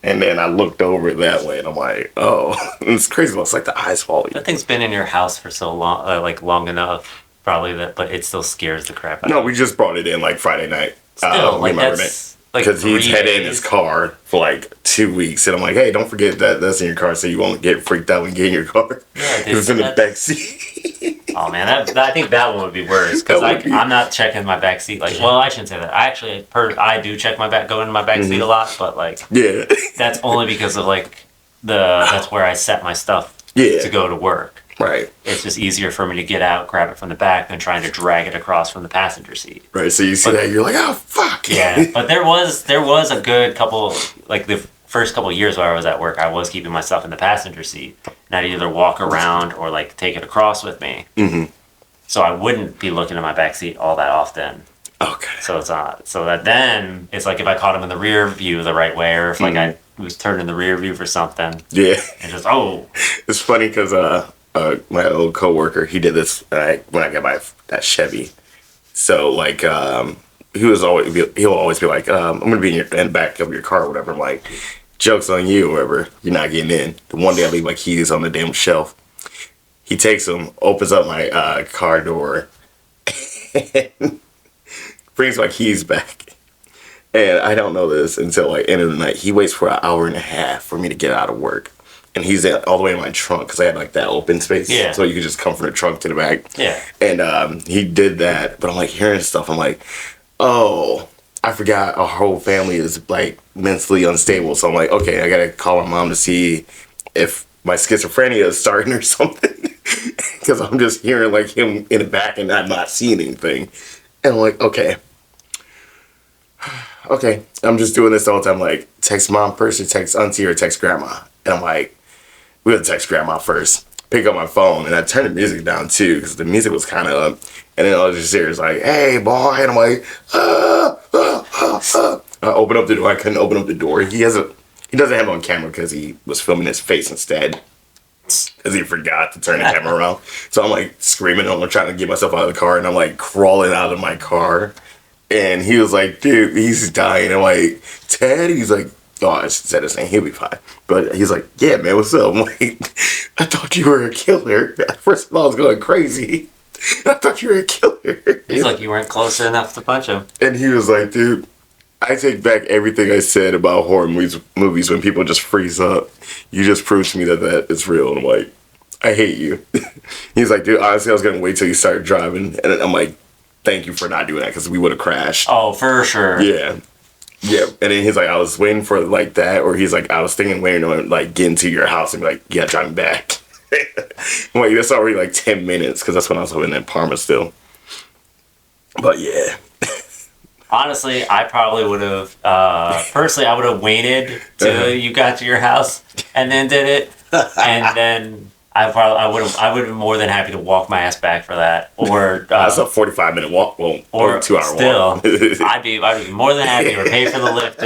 And then I looked over that way, and I'm like, oh, it's crazy. It's like the eyes falling. That thing's been in your house for so long, like long enough, probably that, but it still scares the crap out of No, you. we just brought it in like Friday night. Still, like remember that's like because he's 3 had it in days. his car for like 2 weeks, and I'm like, hey, don't forget that that's in your car, so you won't get freaked out when you get in your car. Yeah, dude, It's in the that's- back seat. Oh man, I think that one would be worse because That would be- I'm not checking my back seat. Like, well, I shouldn't say that. I do check go into my back seat a lot, but like Yeah, that's only because of like that's where I set my stuff Yeah. to go to work. right, It's just easier for me to get out, grab it from the back, than trying to drag it across from the passenger seat. right. So you see that, you're like, oh fuck. Yeah, but there was a good couple, like the first couple of years where I was at work, I was keeping my stuff in the passenger seat, and I'd either walk around or like take it across with me. Mm-hmm. So I wouldn't be looking at my back seat all that often. Okay. So it's so that then it's like if I caught him in the rear view the right way, or if like I was turned in the rear view for something, Yeah. and just It's funny because my old coworker, he did this when I got my that Chevy. So like he'll always be like, I'm gonna be in the back of your car or whatever. I'm like, joke's on you, or whatever. You're not getting in. The one day I leave my keys on the damn shelf. He takes them, opens up my car door, and brings my keys back. And I don't know this until like end of the night. He waits for an hour and a half for me to get out of work. And he's all the way in my trunk because I had like that open space. Yeah. So you could just come from the trunk to the back. Yeah. And he did that. But I'm like hearing stuff. I'm like, oh, I forgot our whole family is like mentally unstable. So I'm like, okay, I got to call my mom to see if my schizophrenia is starting or something. Because I'm just hearing like him in the back and I'm not seeing anything. And I'm like, okay, I'm just doing this all the time. Like, text mom first or text auntie or text grandma. And I'm like, we're going to text grandma first. Pick up my phone and I turned the music down too because the music was kind of up. And then all just hear is like, hey, boy. And I'm like, I open up the door. I couldn't open up the door. He doesn't have it on camera because he was filming his face instead. Because he forgot to turn the camera around. So I'm like screaming. I'm trying to get myself out of the car. And I'm like crawling out of my car. And he was like, dude, he's dying. I'm like, Ted? He's like, oh, I said his name. He'll be fine. But he's like, yeah, man, what's up? I'm like, I thought you were a killer. First of all, I was going crazy. I thought you were a killer. he's like you weren't close enough to punch him. And he was like, dude, I take back everything I said about horror movies when people just freeze up. You just proved to me that is real. And I'm like, I hate you. He's like, dude, honestly, I was going to wait till you started driving. And I'm like, thank you for not doing that because we would have crashed. Oh, for sure. Yeah. Yeah. And then he's like, I was waiting for like that. Or he's like, I was thinking waiting on like getting to your house and be like, yeah, drive me back. I'm like, that's already like 10 minutes because that's when I was living in Parma still. But yeah. Honestly, I probably would have. Personally, I would have waited till you got to your house and then did it, and then I would have been more than happy to walk my ass back for that, or That's a 45-minute walk. Well, or a 2-hour still, walk. I'd be more than happy to pay for the lift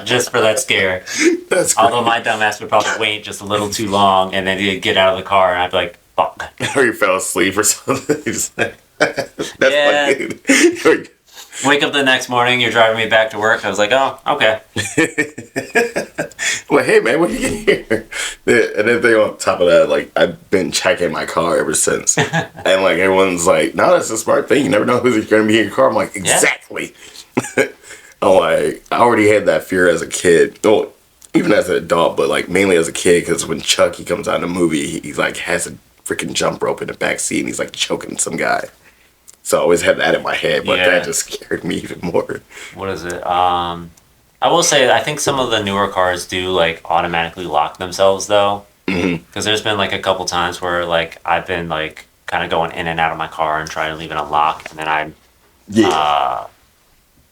just for that scare. That's great. Although my dumbass would probably wait just a little too long, and then he'd get out of the car, and I'd be like, "Fuck." Or you fell asleep or something. That's Yeah. funny. Wake up the next morning, you're driving me back to work. I was like, "Oh, okay." Like, hey man, what are you getting here? And then they on top of that, like I've been checking my car ever since, and like everyone's like, "No, that's a smart thing. You never know who's going to be in your car." I'm like, exactly. I'm like, I already had that fear as a kid. Well, even as an adult, but like mainly as a kid, because when Chucky comes out in the movie, he like has a freaking jump rope in the back seat, and he's like choking some guy. So I always had that in my head, but Yeah. that just scared me even more. What is it? I will say I think some of the newer cars do like automatically lock themselves though, because there's been like a couple times where like I've been like kind of going in and out of my car and trying to leave it unlocked, and then I Yeah.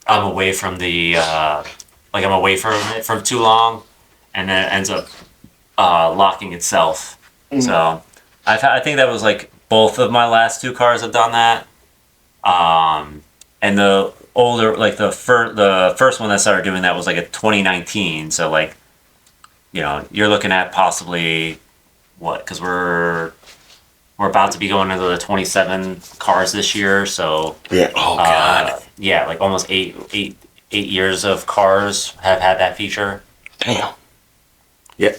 I'm away from I'm away from it for too long, and then it ends up locking itself. So I think that was like both of my last two cars have done that. And the older, like the first one that started doing that was like a 2019. So like, you're looking at possibly what? Because we're about to be going into the 27 cars this year. So Yeah. Oh God. yeah, like almost 8 years of cars have had that feature. Damn. Yeah.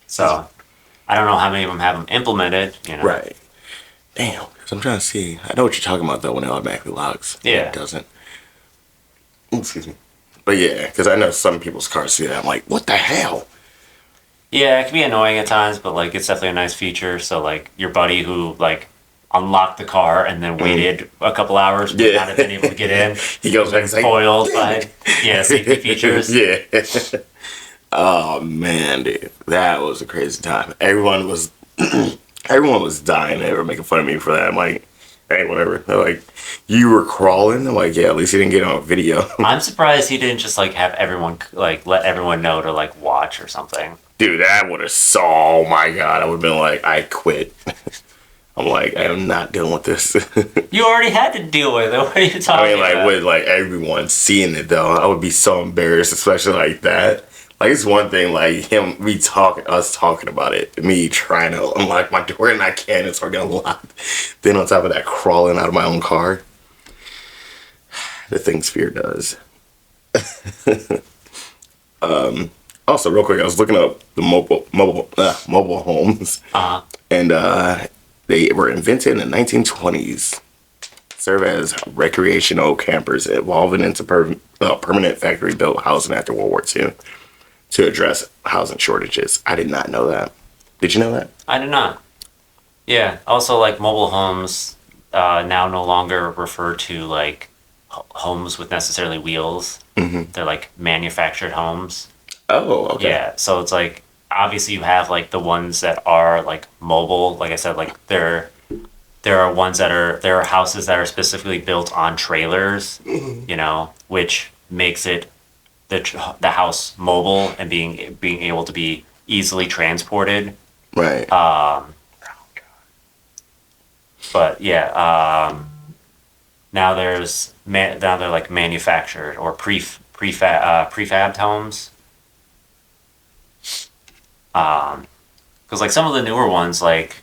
So I don't know how many of them have them implemented. Right. Damn. 'Cause I'm trying to see. I know what you're talking about though when it automatically locks. Yeah. It doesn't. Excuse me. But yeah, because I know some people's cars see that. I'm like, what the hell? Yeah, it can be annoying at times, but like it's definitely a nice feature. So like your buddy who like unlocked the car and then waited a couple hours but Yeah. not have been able to get in. He goes back and say, Foiled by safety features. Yeah. Oh man, dude, that was a crazy time. Everyone was, everyone was dying. They were making fun of me for that. I'm like, hey, whatever. They're like, you were crawling. I'm like, yeah, at least he didn't get it on video. I'm surprised he didn't just like have everyone like let everyone know to like watch or something. Dude, that would have. Oh my god, I would have been like, I quit. I'm like, I am not dealing with this. You already had to deal with it. What are you talking I mean, like about? with like everyone seeing it though, I would be so embarrassed, especially like that. Like it's one thing, like us talking about it, me trying to unlock my door and I can't, it's already unlocked. Then on top of that, crawling out of my own car. The things fear does. Also, real quick, I was looking up the mobile homes, Uh-huh. and they were invented in the 1920s. Serve as recreational campers, evolving into permanent factory-built housing after World War II to address housing shortages. I did not know that. Did you know that? I did not. Yeah. Also, like mobile homes now no longer refer to like homes with necessarily wheels. Mm-hmm. They're like manufactured homes. Oh, okay. Yeah. So it's like obviously you have like the ones that are like mobile. Like I said, like there are ones there are houses that are specifically built on trailers. Which makes it the house mobile and being able to be easily transported. Right. But yeah, now they're like manufactured or prefabbed homes. Because like some of the newer ones, like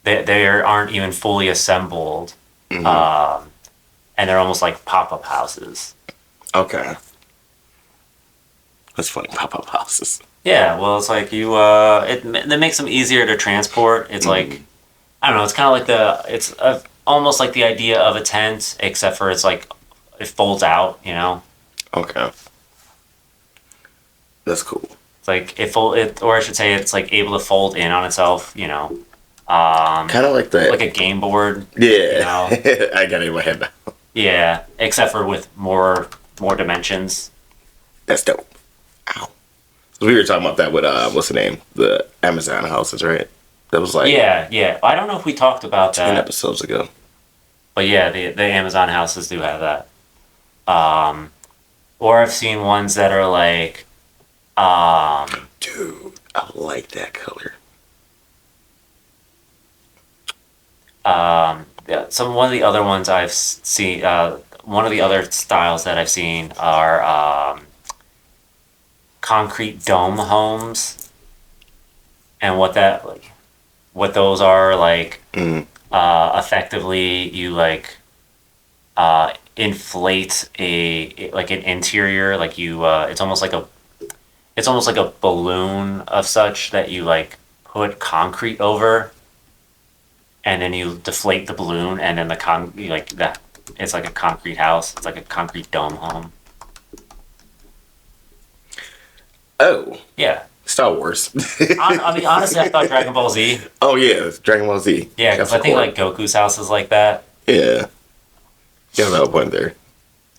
they aren't even fully assembled, and they're almost like pop-up houses. Okay. That's funny. Pop-up houses. Yeah, well, it's like that makes them easier to transport. It's like I don't know. It's kind of like it's almost like the idea of a tent, except for it's like it folds out. Okay. That's cool. It's like or I should say, it's like able to fold in on itself. Kind of like that. Like a game board. Yeah. I got it in my head now. Yeah, except for with more dimensions. That's dope. Ow. We were talking about that with what's the name? The Amazon houses, right? That was like Yeah. I don't know if we talked about 10 that, episodes ago. but yeah, the Amazon houses do have that. Or I've seen ones that are like, Dude, I like that color. yeah, one of the other ones I've seen. One of the other styles that I've seen are concrete dome homes, and what those are like. Effectively, you like inflate an interior, like you. It's almost like a balloon of such that you like put concrete over, and then you deflate the balloon, and then it's like a concrete house. It's like a concrete dome home. Oh, Yeah. Star Wars. I mean, honestly, I thought Dragon Ball Z. Oh yeah, it's Dragon Ball Z. Yeah, because I think like Goku's house is like that. Yeah. You have a point there.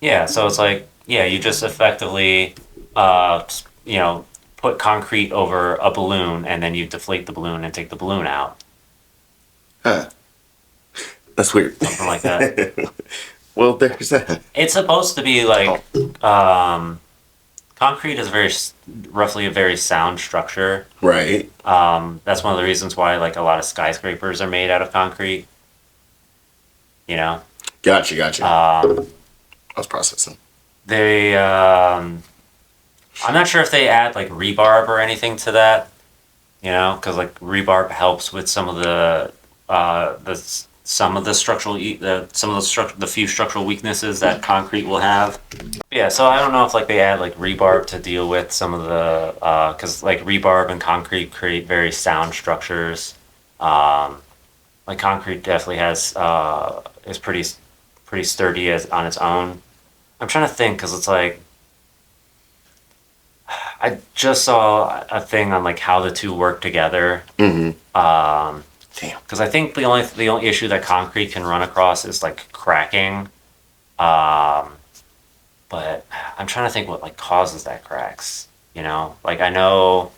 Yeah, so it's like, yeah, you just effectively, put concrete over a balloon, and then you deflate the balloon and take the balloon out. Huh. That's weird. Something like that. Well, there's that. It's supposed to be like concrete is roughly a very sound structure. Right. That's one of the reasons why like a lot of skyscrapers are made out of concrete. You know, Gotcha. Gotcha. um, I was processing. they. I'm not sure if they add like rebarb or anything to that. You know, because like rebarb helps with some of the structural the few structural weaknesses that concrete will have. Yeah, so I don't know if like they add like rebarb to deal with some of the because like rebarb and concrete create very sound structures. Um, like concrete definitely has is pretty sturdy as on its own. I'm trying to think because it's like I just saw a thing on like how the two work together. Mm-hmm. Um, Damn. because I think the only issue that concrete can run across is like cracking. Um, but I'm trying to think what like causes that cracks. You know, like I know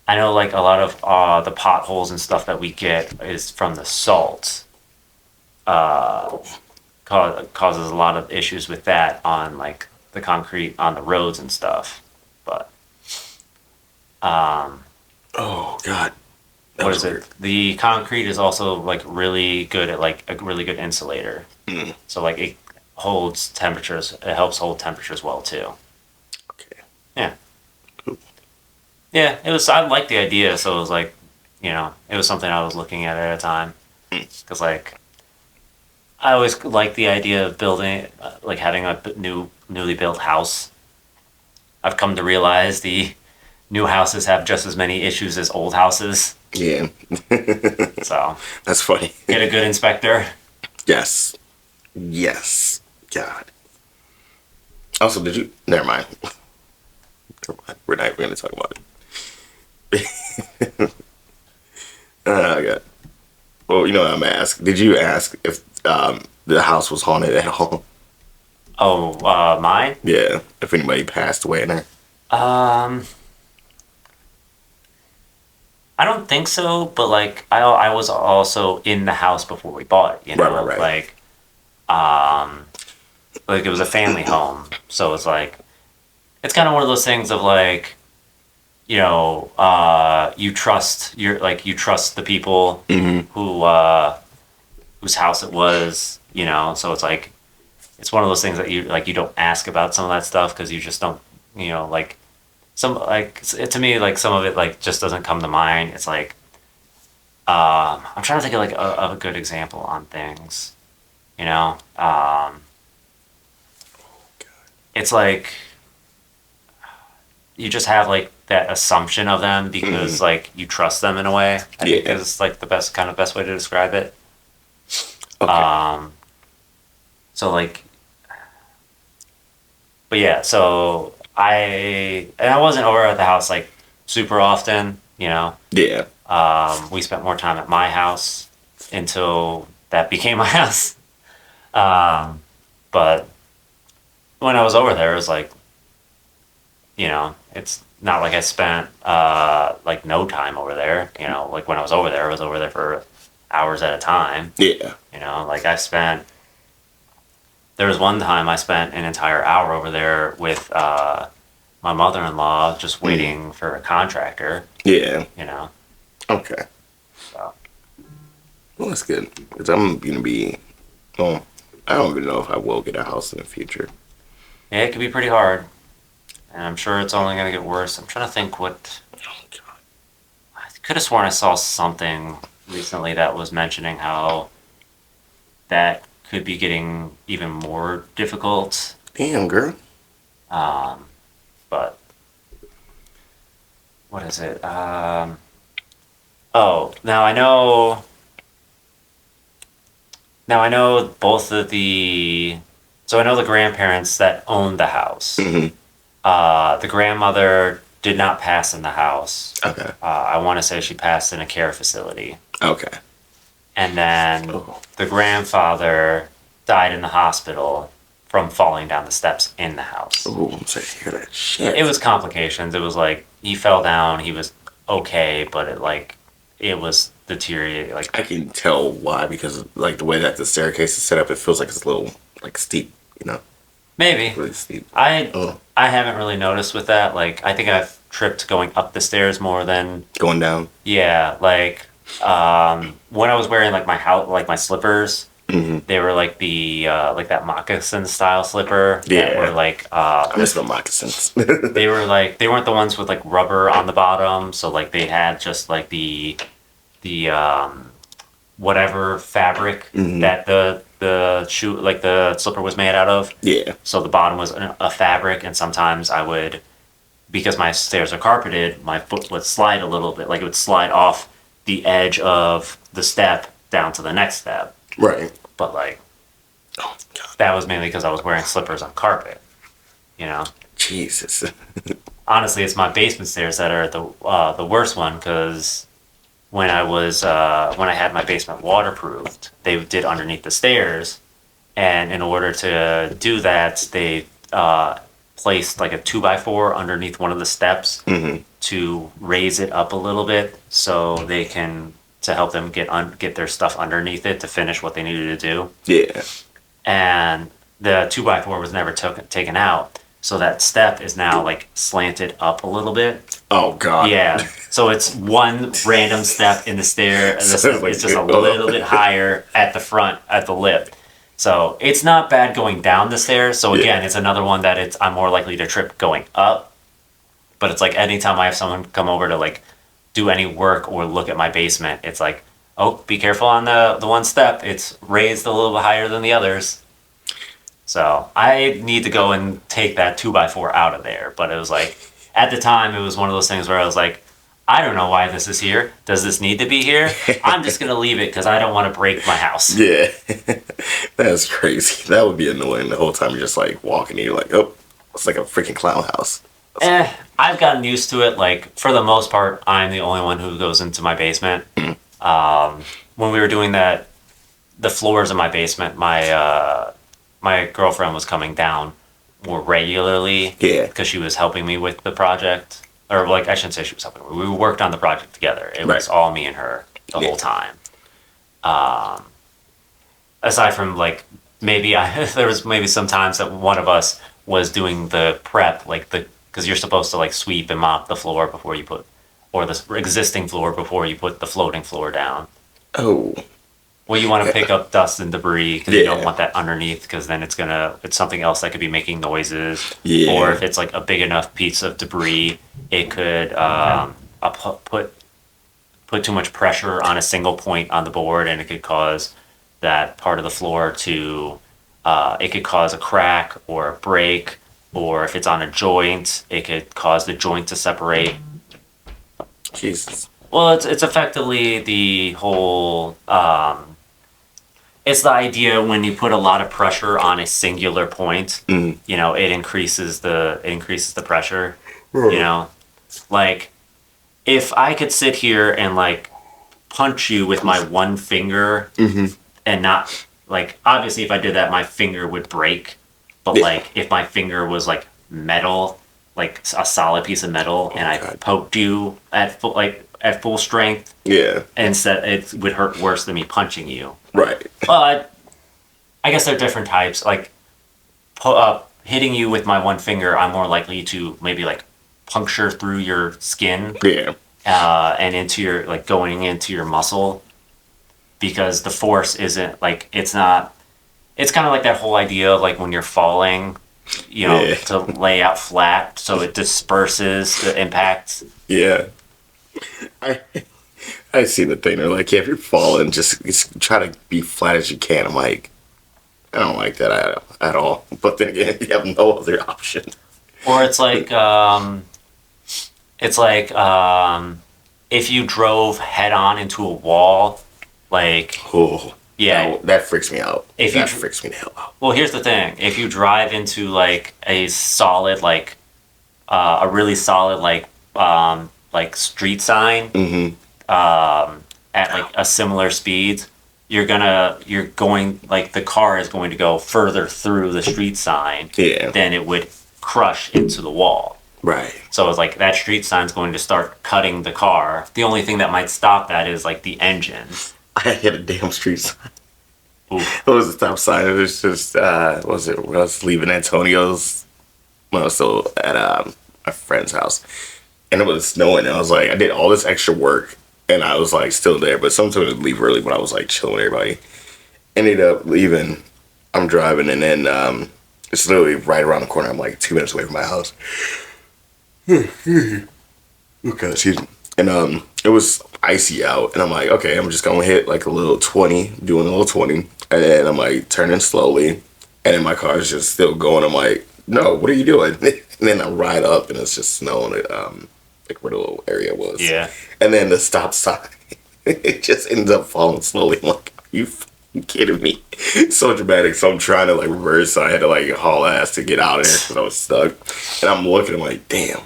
like a lot of the potholes and stuff that we get is from the salt. Uh, causes a lot of issues with that on like the concrete on the roads and stuff. But um, Oh God. That what was is it? weird. The concrete is also like really good at like a really good insulator. Mm. So like it holds temperatures. It helps hold temperatures well too. Okay. Yeah, Cool. yeah. It was. I liked the idea, so it was like, it was something I was looking at a time. Because like I always like the idea of building, like having a newly built house. I've come to realize the new houses have just as many issues as old houses. Yeah. So That's funny. get a good inspector. Yes. Yes. God. Also, did you? Never mind. Never mind. We're not going to talk about it. God. Well, you know what I'm ask. Did you ask if the house was haunted at all? Oh, mine. Yeah. If anybody passed away in there. Um, I don't think so, but like I was also in the house before we bought it, Right. Right. Right. um like it was a family home. So it's like it's kind of one of those things of like, you trust the people Mm-hmm. whose house it was, so it's like it's one of those things that you don't ask about some of that stuff because you just don't, like to me like some of it like just doesn't come to mind. It's like I'm trying to think of like of a good example on things, you know. It's like you just have like that assumption of them because Mm-hmm. like you trust them in a way. I think Yeah. is like the best way to describe it. Okay. Um, so like, but yeah, so I wasn't over at the house like super often, you know. Yeah. We spent more time at my house until that became my house. Um, but when I was over there, it was like, it's not like I spent like no time over there. Like when I was over there for hours at a time. Yeah. Like there was one time I spent an entire hour over there with my mother-in-law just waiting for a contractor. Yeah. You know, Okay. so Well, that's good. Because I'm gonna be. Well, I don't even know if I will get a house in the future. yeah, it could be pretty hard, and I'm sure it's only gonna get worse. I'm trying to think what Oh God. I could have sworn I saw something recently that was mentioning how that could be getting even more difficult. Damn, girl. Um, but what is it? Oh, now I know both of the. So I know the grandparents that owned the house. Mm-hmm. The grandmother did not pass in the house. Okay. I want to say she passed in a care facility. Okay. And then Oh. the grandfather died in the hospital from falling down the steps in the house. Oh, I'm sorry to hear that shit. It was complications. It was like he fell down, he was okay, but it was deteriorate. Like I can tell why because like the way that the staircase is set up, it feels like it's a little like steep. You know, maybe really steep. I Oh, I haven't really noticed with that. Like I think I've tripped going up the stairs more than going down. yeah. Like when I was wearing like my house like my slippers, they were like that moccasin style slipper that Yeah. were like I miss my moccasins. they were like they weren't the ones with like rubber on the bottom, so like they had just like the whatever fabric that the shoe like the slipper was made out of. Yeah. So the bottom was a fabric, and sometimes I would, because my stairs are carpeted, my foot would slide a little bit, like it would slide off the edge of the step down to the next step. Right. But like Oh God. that was mainly because I was wearing slippers on carpet. You know. Jesus. Honestly, it's my basement stairs that are the worst one because when I had my basement waterproofed, they did underneath the stairs, and in order to do that, they placed like a 2x4 underneath one of the steps to raise it up a little bit so they can to help them get their stuff underneath it to finish what they needed to do. Yeah. And the 2x4 was never taken out. So that step is now like slanted up a little bit. Oh God. Yeah. So it's one random step in the stair. And the So step it's like- is just a little bit higher at the front, at the lip. So it's not bad going down the stairs. So again, Yeah. it's another one that I'm more likely to trip going up. But it's like anytime I have someone come over to like do any work or look at my basement, it's like, oh, be careful on the one step. It's raised a little bit higher than the others. So I need to go and take that 2x4 out of there. But it was like, at the time, it was one of those things where I was like, I don't know why this is here. Does this need to be here? I'm just going to leave it because I don't want to break my house. Yeah. That's crazy. That would be annoying the whole time you're just like walking and you're like, oh, it's like a freaking clown house. I've gotten used to it. Like, for the most part, I'm the only one who goes into my basement. When we were doing that, the floors in my basement, my girlfriend was coming down more regularly. Yeah. Because she was helping me with the project. Or, like, I shouldn't say she was helping me. We worked on the project together. It was Right. all me and her the Yeah. whole time. Aside from, like, there was maybe some times that one of us was doing the prep, like, because you're supposed to, like, sweep and mop the floor before you put, or the existing floor before you put the floating floor down. Oh. Well, you want to pick up dust and debris because you don't Yeah. want that underneath because then it's something else that could be making noises. Yeah. Or if it's like a big enough piece of debris, it could put too much pressure on a single point on the board, and it could cause that part of the floor to it could cause a crack or a break, or if it's on a joint, it could cause the joint to separate. Jesus. Well, it's effectively the whole. It's the idea when you put a lot of pressure on a singular point, you know, it increases the pressure. You know, like if I could sit here and like punch you with my one finger and not like obviously if I did that my finger would break, but Yeah. like if my finger was like metal, like a solid piece of metal, and I God. poked you at full strength, Yeah. instead it would hurt worse than me punching you. Right. Well, I guess there are different types. Like hitting you with my one finger, I'm more likely to maybe like puncture through your skin Yeah. and into your like going into your muscle because the force isn't like it's not. It's kind of like that whole idea of like when you're falling, you know, Yeah. to lay out flat so it disperses the impact. Yeah. I seen the thing. They're like, yeah, if you're falling, just try to be flat as you can. I'm like, I don't like that at all. But then again, you have no other option. Or it's like if you drove head on into a wall, like Oh, yeah. that freaks me out. If you that dr- freaks me the hell out. Well, here's the thing: if you drive into like a solid, like a really solid, like street sign, at like a similar speed, you're going like the car is going to go further through the street sign Yeah. than it would crush into the wall. Right. So it's like that street sign's going to start cutting the car. The only thing that might stop that is like the engine. I hit a damn street sign. Ooh. It was a stop sign. It was just, was it, when I was leaving Antonio's, when I was still at my friend's house. And it was snowing, and I was like, I did all this extra work, and I was like still there, but sometimes I'd leave early when I was like chilling with everybody. Ended up leaving. I'm driving, and then it's literally right around the corner. I'm like 2 minutes away from my house. Okay, excuse me. And it was icy out, and I'm like, okay, I'm just gonna hit like a little 20, doing a little 20, and then I'm like turning slowly, and then my car is just still going. I'm like, no, what are you doing? And then I ride up, and it's just snowing. Like where the little area was. Yeah. And then the stop sign, it just ends up falling slowly. I'm like, are you fucking kidding me? So dramatic. So I'm trying to like reverse. So I had to like haul ass to get out of there because I was stuck. And I'm looking. I'm like, damn,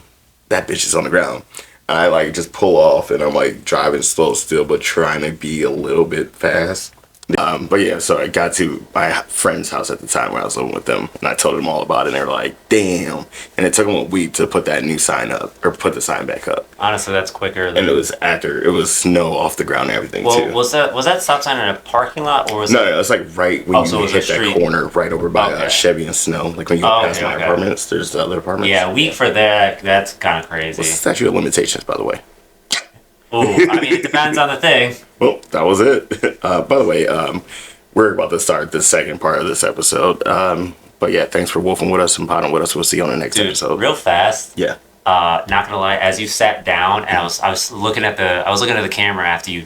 that bitch is on the ground. And I like just pull off, and I'm like driving slow still, but trying to be a little bit fast. But yeah, so I got to my friend's house at the time where I was living with them, and I told them all about it, and they were like, damn. And it took them a week to put that new sign up, or put the sign back up. Honestly, that's quicker than... And it was after, it was snow off the ground and everything, Well, too. was that stop sign in a parking lot, or was No, no, it's like right when Oh, so it you was hit a that street. corner, right over by Okay. Chevy and Snow. Like when you go Oh, past okay, my okay. apartments, there's the other apartments. Yeah, a week for that, that's kind of crazy. What's the statute of limitations, by the way? Ooh, I mean, it depends on the thing. Well, that was it. By the way, we're about to start the second part of this episode. But yeah, thanks for wolfing with us and potting with us. We'll see you on the next Dude, episode. real fast. Yeah. Not gonna lie, as you sat down, and I was looking at the camera after you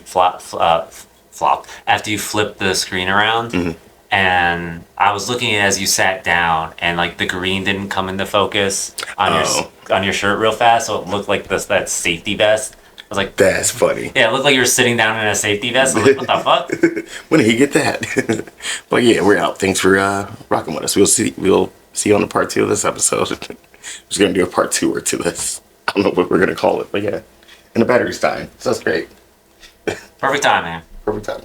after you flipped the screen around, Mm-hmm. and I was looking as you sat down, and like the green didn't come into focus on your shirt real fast, so it looked like that safety vest. I was like, That's funny. yeah, it looked like you were sitting down in a safety vest. I was like, what the fuck? When did he get that? But yeah, we're out. Thanks for rocking with us. We'll see you on the part 2 of this episode. We're just gonna do a part 2 to this. I don't know what we're gonna call it, but yeah. And the battery's dying, so that's great. Perfect time, man. Perfect time.